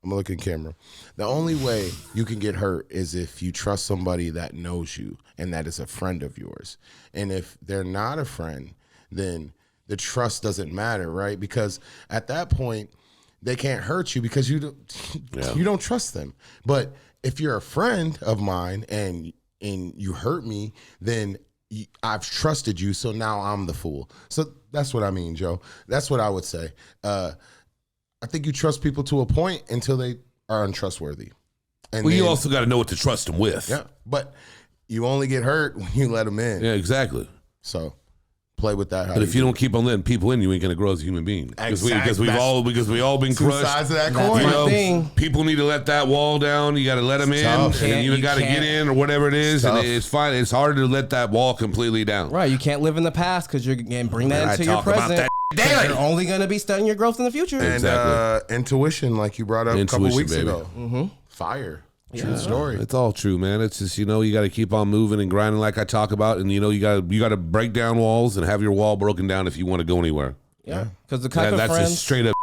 Speaker 2: gonna look in camera. The only way you can get hurt is if you trust somebody that knows you and that is a friend of yours. And if they're not a friend, then the trust doesn't matter, right? Because at that point, they can't hurt you because you don't trust them. But if you're a friend of mine and you hurt me, then I've trusted you, so now I'm the fool. So that's what I mean, Joe. That's what I would say. I think you trust people to a point until they are untrustworthy. And
Speaker 3: Well, you also got to know what to trust them with.
Speaker 2: yeah, but you only get hurt when you let them in.
Speaker 3: Yeah, exactly.
Speaker 2: So play with that.
Speaker 3: But if you don't keep on letting people in, you ain't gonna grow as a human being. Because
Speaker 2: Exactly.
Speaker 3: we've all been
Speaker 2: two
Speaker 3: crushed.
Speaker 2: sides of that
Speaker 1: That's
Speaker 2: coin.
Speaker 1: my thing.
Speaker 3: People need to let that wall down. You got to let them in,
Speaker 2: tough.
Speaker 3: and then you
Speaker 1: You
Speaker 3: got to get
Speaker 1: can't.
Speaker 3: in or whatever it is.
Speaker 2: It's
Speaker 3: And
Speaker 2: tough.
Speaker 3: it's fine. It's hard to let that wall completely down.
Speaker 1: Right. You can't live in the past because you're going to bring that
Speaker 3: And I
Speaker 1: into your
Speaker 3: talk about
Speaker 1: present.
Speaker 3: that
Speaker 1: 'Cause
Speaker 3: daily.
Speaker 1: You're only going to be studying your growth in the future.
Speaker 2: And
Speaker 3: Exactly.
Speaker 2: intuition, like you brought up a couple
Speaker 3: Intuition,
Speaker 2: weeks
Speaker 3: baby.
Speaker 2: ago.
Speaker 1: Mm-hmm.
Speaker 2: Fire. True story.
Speaker 3: It's all true, man. It's just you got to keep on moving and grinding, like I talk about, and you got to break down walls and have your wall broken down if you want to go anywhere.
Speaker 1: Yeah. Because the type
Speaker 3: And
Speaker 1: of
Speaker 3: that's
Speaker 1: friends
Speaker 3: just straight up.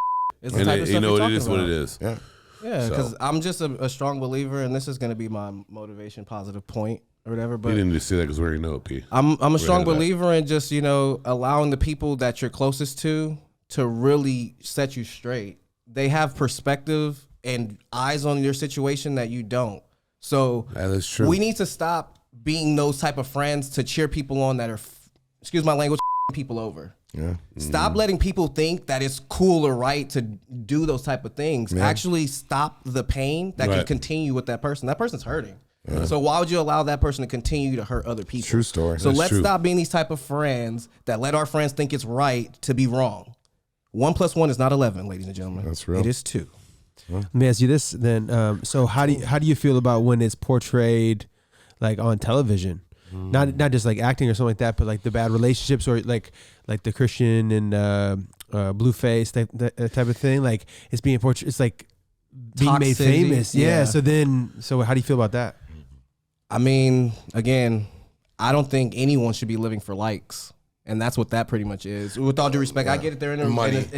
Speaker 1: is the
Speaker 3: And
Speaker 1: type of stuff you're
Speaker 3: it
Speaker 1: talking
Speaker 3: is what
Speaker 1: about.
Speaker 3: it is.
Speaker 2: Yeah.
Speaker 1: Yeah,
Speaker 3: So.
Speaker 1: because I'm just a strong believer, and this is going to be my motivation, positive point or whatever.
Speaker 3: You
Speaker 1: But
Speaker 3: didn't just say that because we already know it, P.
Speaker 1: I'm a strong
Speaker 3: ahead of that.
Speaker 1: believer in just allowing the people that you're closest to really set you straight. They have perspective and eyes on your situation that you don't. So
Speaker 3: That is true.
Speaker 1: we need to stop being those type of friends to cheer people on that are, excuse my language, people over.
Speaker 2: Yeah.
Speaker 1: Stop letting people think that it's cool or right to do those type of things. Actually stop the pain that can
Speaker 3: Right.
Speaker 1: continue with that person. That person's hurting. So why would you allow that person to continue to hurt other people?
Speaker 2: True story.
Speaker 1: So
Speaker 3: That's
Speaker 1: let's
Speaker 3: true.
Speaker 1: stop being these type of friends that let our friends think it's right to be wrong. 1 + 1 is not 11, ladies and gentlemen.
Speaker 2: That's real.
Speaker 1: It is 2.
Speaker 5: Let me ask you this then. So how do you feel about when it's portrayed like on television? Not just like acting or something like that, but like the bad relationships or like the Christian and Blueface that type of thing. Like it's being portrayed. It's like being made
Speaker 1: Toxicity,
Speaker 5: famous. Yeah.
Speaker 1: yeah.
Speaker 5: So how do you feel about that?
Speaker 1: I mean, again, I don't think anyone should be living for likes. And that's what that pretty much is. With all due respect, I get it. They're in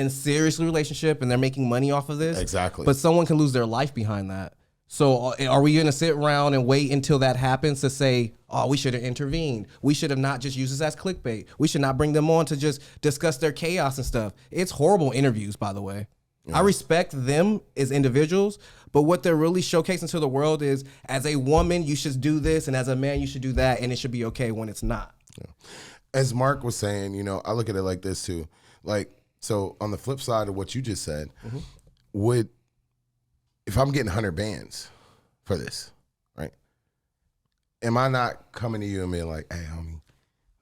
Speaker 1: a serious relationship and they're making money off of this.
Speaker 2: Exactly.
Speaker 1: But someone can lose their life behind that. So are we going to sit around and wait until that happens to say, oh, we should have intervened. We should have not just used this as clickbait. We should not bring them on to just discuss their chaos and stuff. It's horrible interviews, by the way. I respect them as individuals, but what they're really showcasing to the world is as a woman, you should do this, and as a man, you should do that, and it should be okay when it's not.
Speaker 2: As Mark was saying, I look at it like this too. Like, so on the flip side of what you just said, would if I'm getting 100 bands for this, right? Am I not coming to you and being like, hey, homie,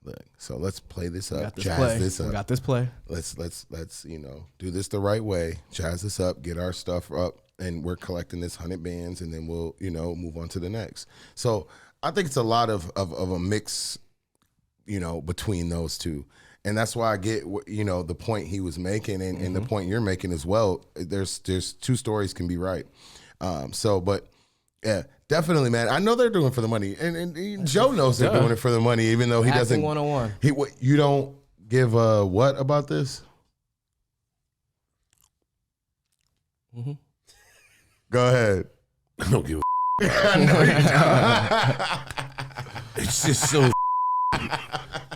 Speaker 2: look, so let's play this up, jazz this up.
Speaker 1: We got this play.
Speaker 2: Let's do this the right way, jazz this up, get our stuff up, and we're collecting this 100 bands, and then we'll, move on to the next. So I think it's a lot of a mix, between those two. And that's why I get, the point he was making and the point you're making as well. There's two stories can be right. But yeah, definitely, man. I know they're doing it for the money. And Joe knows they're doing it for the money, even though he doesn't.
Speaker 1: 101.
Speaker 2: You don't give a what about this?
Speaker 1: Mm-hmm.
Speaker 2: Go ahead.
Speaker 3: I don't give a
Speaker 2: No, you don't.
Speaker 3: It's just so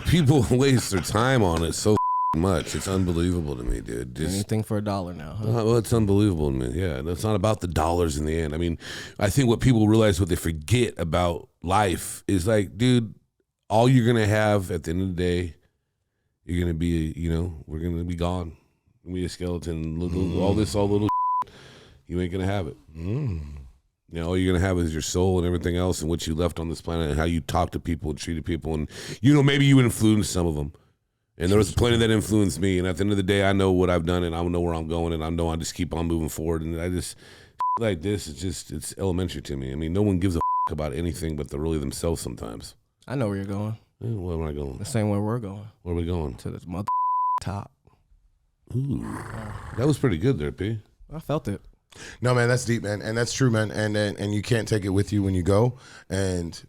Speaker 3: people waste their time on it so much. It's unbelievable to me, dude. Just
Speaker 1: anything for $1 now, huh?
Speaker 3: well, it's unbelievable to me. Yeah, it's not about the dollars in the end. I mean, I think what people realize, what they forget about life is like, dude, all you're gonna have at the end of the day, you're gonna be, we're gonna be gone. We're gonna be a skeleton. All little you ain't gonna have it. All you're gonna have is your soul and everything else, and what you left on this planet, and how you talk to people and treated people, and maybe you influenced some of them. And there was plenty that influenced me. And at the end of the day, I know what I've done, and I know where I'm going, and I know I just keep on moving forward. And I just like this. It's elementary to me. I mean, no one gives a about anything but really themselves sometimes.
Speaker 1: I know where you're going.
Speaker 3: Where am I going?
Speaker 1: The same way we're going.
Speaker 3: Where are we going?
Speaker 1: To the mother top.
Speaker 3: Ooh, that was pretty good there, P.
Speaker 1: I felt it.
Speaker 2: No, man, that's deep, man, and that's true, man. And you can't take it with you when you go, and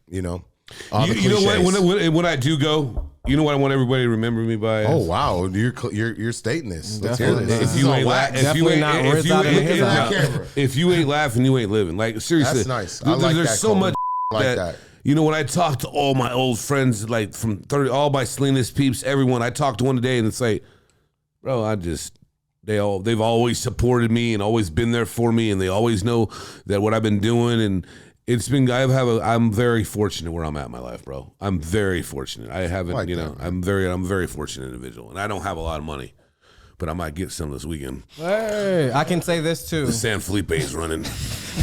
Speaker 2: all the cliches.
Speaker 3: When I do go, you know what I want everybody to remember me by?
Speaker 2: Oh wow, you're stating this. Let's hear this.
Speaker 3: If you ain't laughing, you ain't living. Like seriously,
Speaker 2: that's nice. I like
Speaker 3: there's
Speaker 2: that
Speaker 3: so much
Speaker 2: like that.
Speaker 3: When I talk to all my old friends, like from 30, all my Salinas peeps, everyone, I talk to one today, and it's like, bro, they've always supported me and always been there for me, and they always know that what I've been doing, and it's been. I'm very fortunate where I'm at in my life, bro. I'm very fortunate. I haven't,
Speaker 2: like
Speaker 3: I'm a very fortunate individual, and I don't have a lot of money, but I might get some this weekend.
Speaker 1: Hey, I can say this too.
Speaker 3: The San Felipe is running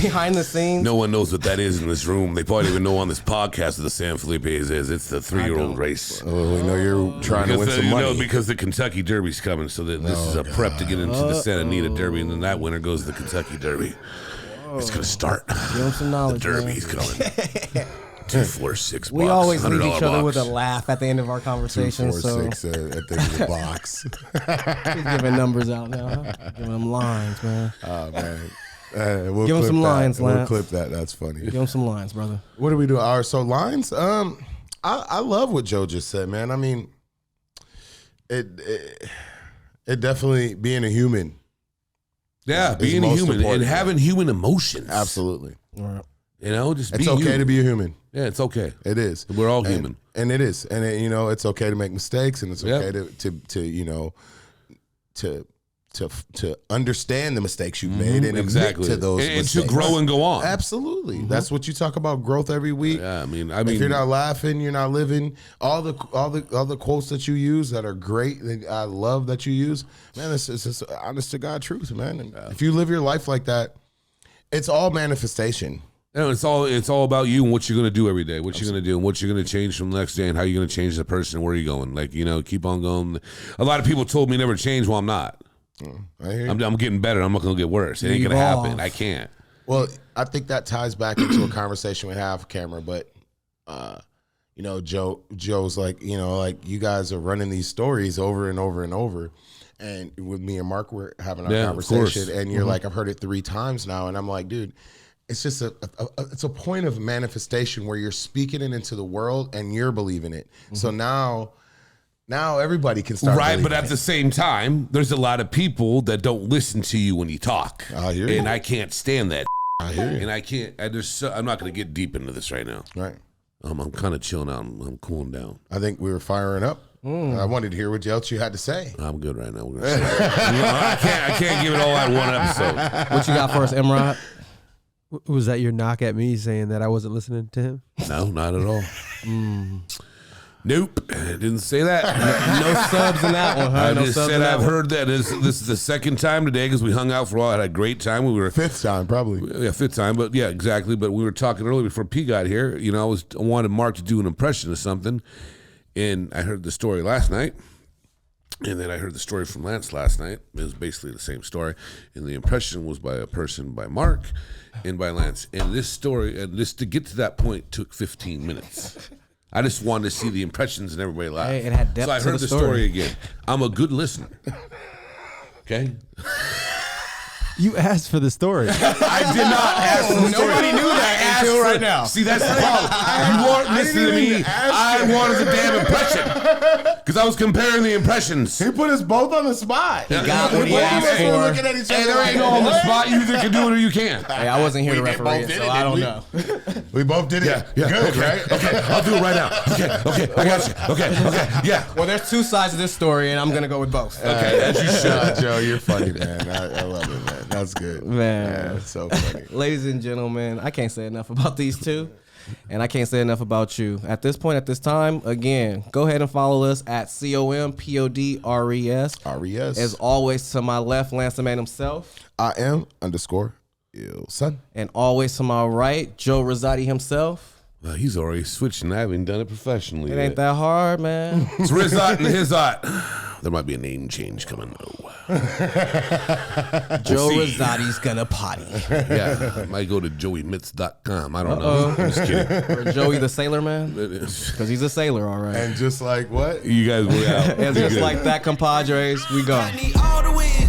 Speaker 1: behind the scenes.
Speaker 3: No one knows what that is in this room. They probably even know on this podcast what the San Felipe is. It's the 3-year-old race.
Speaker 2: Oh, we know you're trying to win some money.
Speaker 3: Because the Kentucky Derby's coming, so that this is a prep to get into the Santa Anita Derby, and then that winner goes to the Kentucky Derby. It's gonna start.
Speaker 1: Give them some knowledge.
Speaker 3: The Derby's coming. 2, 4, 6
Speaker 1: we always leave each other
Speaker 3: box.
Speaker 1: with a laugh at the end of our conversation.
Speaker 2: 2, 4, 6 at the end of the box.
Speaker 1: He's giving numbers out now. Huh? Giving them lines, man.
Speaker 2: Oh man.
Speaker 1: Give him some lines, Lance.
Speaker 2: We'll clip that. That's funny.
Speaker 1: Give him some lines, brother.
Speaker 2: What do we do? So lines. I love what Joe just said, man. I mean, it definitely being a human.
Speaker 3: Yeah, being a human and having human emotions.
Speaker 2: Absolutely.
Speaker 1: Right.
Speaker 3: Just
Speaker 2: it's okay
Speaker 3: human.
Speaker 2: to be a human.
Speaker 3: Yeah, it's okay.
Speaker 2: It is.
Speaker 3: We're all human,
Speaker 2: and it is. And it's okay to make mistakes, and it's okay to understand the mistakes you've made and admit to those mistakes.
Speaker 3: And to grow and go on.
Speaker 2: Absolutely. That's what you talk about, growth every week.
Speaker 3: Yeah, I mean,
Speaker 2: if you're not laughing, you're not living. All the quotes that you use that are great, that I love that you use, man, it's just honest to God truth, man. And if you live your life like that, it's all manifestation.
Speaker 3: It's all about you and what you're going to do every day, what you're going to do and what you're going to change from the next day and how you're going to change the person and where you're going. Like, keep on going. A lot of people told me never change. Well, I'm not.
Speaker 2: I hear you.
Speaker 3: I'm getting better. I'm not going to get worse. It ain't going to happen. I can't.
Speaker 2: Well, I think that ties back into a conversation we have, Cameron. But, Joe's like, like you guys are running these stories over and over and over. And with me and Mark, we're having our conversation. And you're like, I've heard it 3 times now. And I'm like, dude, it's just it's a point of manifestation where you're speaking it into the world and you're believing it. Mm-hmm. So now everybody can start.
Speaker 3: Right, but at the same time, there's a lot of people that don't listen to you when you talk.
Speaker 2: I hear you.
Speaker 3: And I can't stand that.
Speaker 2: I hear you.
Speaker 3: And I can't. I'm not going to get deep into this right now.
Speaker 2: Right.
Speaker 3: I'm kind of chilling out. I'm cooling down.
Speaker 2: I think we were firing up. I wanted to hear what else you had to say.
Speaker 3: I'm good right now. We're gonna I can't give it all out in one episode.
Speaker 1: What you got for us, Imran?
Speaker 5: Was that your knock at me saying that I wasn't listening to him?
Speaker 3: No, not at all. Nope, I didn't say that.
Speaker 1: No subs in that one, huh?
Speaker 3: I
Speaker 1: No
Speaker 3: just
Speaker 1: subs
Speaker 3: said
Speaker 1: in that
Speaker 3: I've
Speaker 1: one?
Speaker 3: heard that. This is the second time today because we hung out for a while. I had a great time. We were
Speaker 2: 5th time, probably.
Speaker 3: Yeah, 5th time, but yeah, exactly. But we were talking earlier before P got here. You know, I wanted Mark to do an impression of something, and I heard the story last night, and then I heard the story from Lance last night. It was basically the same story, and the impression was by a person by Mark and by Lance. And this story, and this to get to that point, took 15 minutes. I just wanted to see the impressions and everybody laugh.
Speaker 1: Hey, it had depth
Speaker 3: so I
Speaker 1: to
Speaker 3: heard
Speaker 1: the
Speaker 3: the story again. I'm a good listener. Okay.
Speaker 5: You asked for the story.
Speaker 3: I did not ask for the story.
Speaker 1: Nobody knew that until right now.
Speaker 3: See, that's the problem. You weren't listening to me. I wanted the damn impression. Because I was comparing the impressions.
Speaker 2: He put us both on the spot.
Speaker 1: He got what he
Speaker 2: Both of
Speaker 1: asked
Speaker 2: us were
Speaker 1: for.
Speaker 2: looking at each
Speaker 3: Hey,
Speaker 2: other
Speaker 3: there
Speaker 2: like,
Speaker 3: ain't no on the
Speaker 2: what?
Speaker 3: spot. You either can do it or you can't.
Speaker 1: Hey, I wasn't here to
Speaker 2: We
Speaker 1: referee
Speaker 2: both
Speaker 1: it,
Speaker 2: did
Speaker 1: so
Speaker 2: it,
Speaker 1: I don't
Speaker 2: didn't we?
Speaker 1: know.
Speaker 2: We both did it.
Speaker 3: Yeah,
Speaker 2: Good,
Speaker 3: okay,
Speaker 2: right?
Speaker 3: okay, I'll do it right now. Okay, I got you. Okay, yeah.
Speaker 1: Well, there's two sides of this story, and I'm gonna go with both.
Speaker 3: Okay, as you should.
Speaker 2: Joe, you're funny, man. I love it, man. That's good.
Speaker 1: Man.
Speaker 2: That's so funny.
Speaker 1: Ladies and gentlemen, I can't say enough about these two, and I can't say enough about you. At this point, at this time, again, go ahead and follow us at ComPODres.
Speaker 2: R.E.S.
Speaker 1: As always, to my left, Lance the Man himself,
Speaker 2: I am _ill son.
Speaker 1: and always to my right, Joe Rosati himself.
Speaker 3: Well, he's already switching. I haven't done it professionally
Speaker 1: It
Speaker 3: yet.
Speaker 1: ain't that hard, man.
Speaker 3: It's Rizot and Hizot. There might be a name change coming, though.
Speaker 1: Joe
Speaker 3: see.
Speaker 1: Rosati's gonna potty.
Speaker 3: Yeah, I might go to joeymitz.com. I don't know. I'm just kidding.
Speaker 1: Or Joey the Sailor Man, because he's a sailor, all right.
Speaker 2: And just like what?
Speaker 3: You guys were out.
Speaker 1: And just like that, compadres, we go.
Speaker 4: I need all the wins.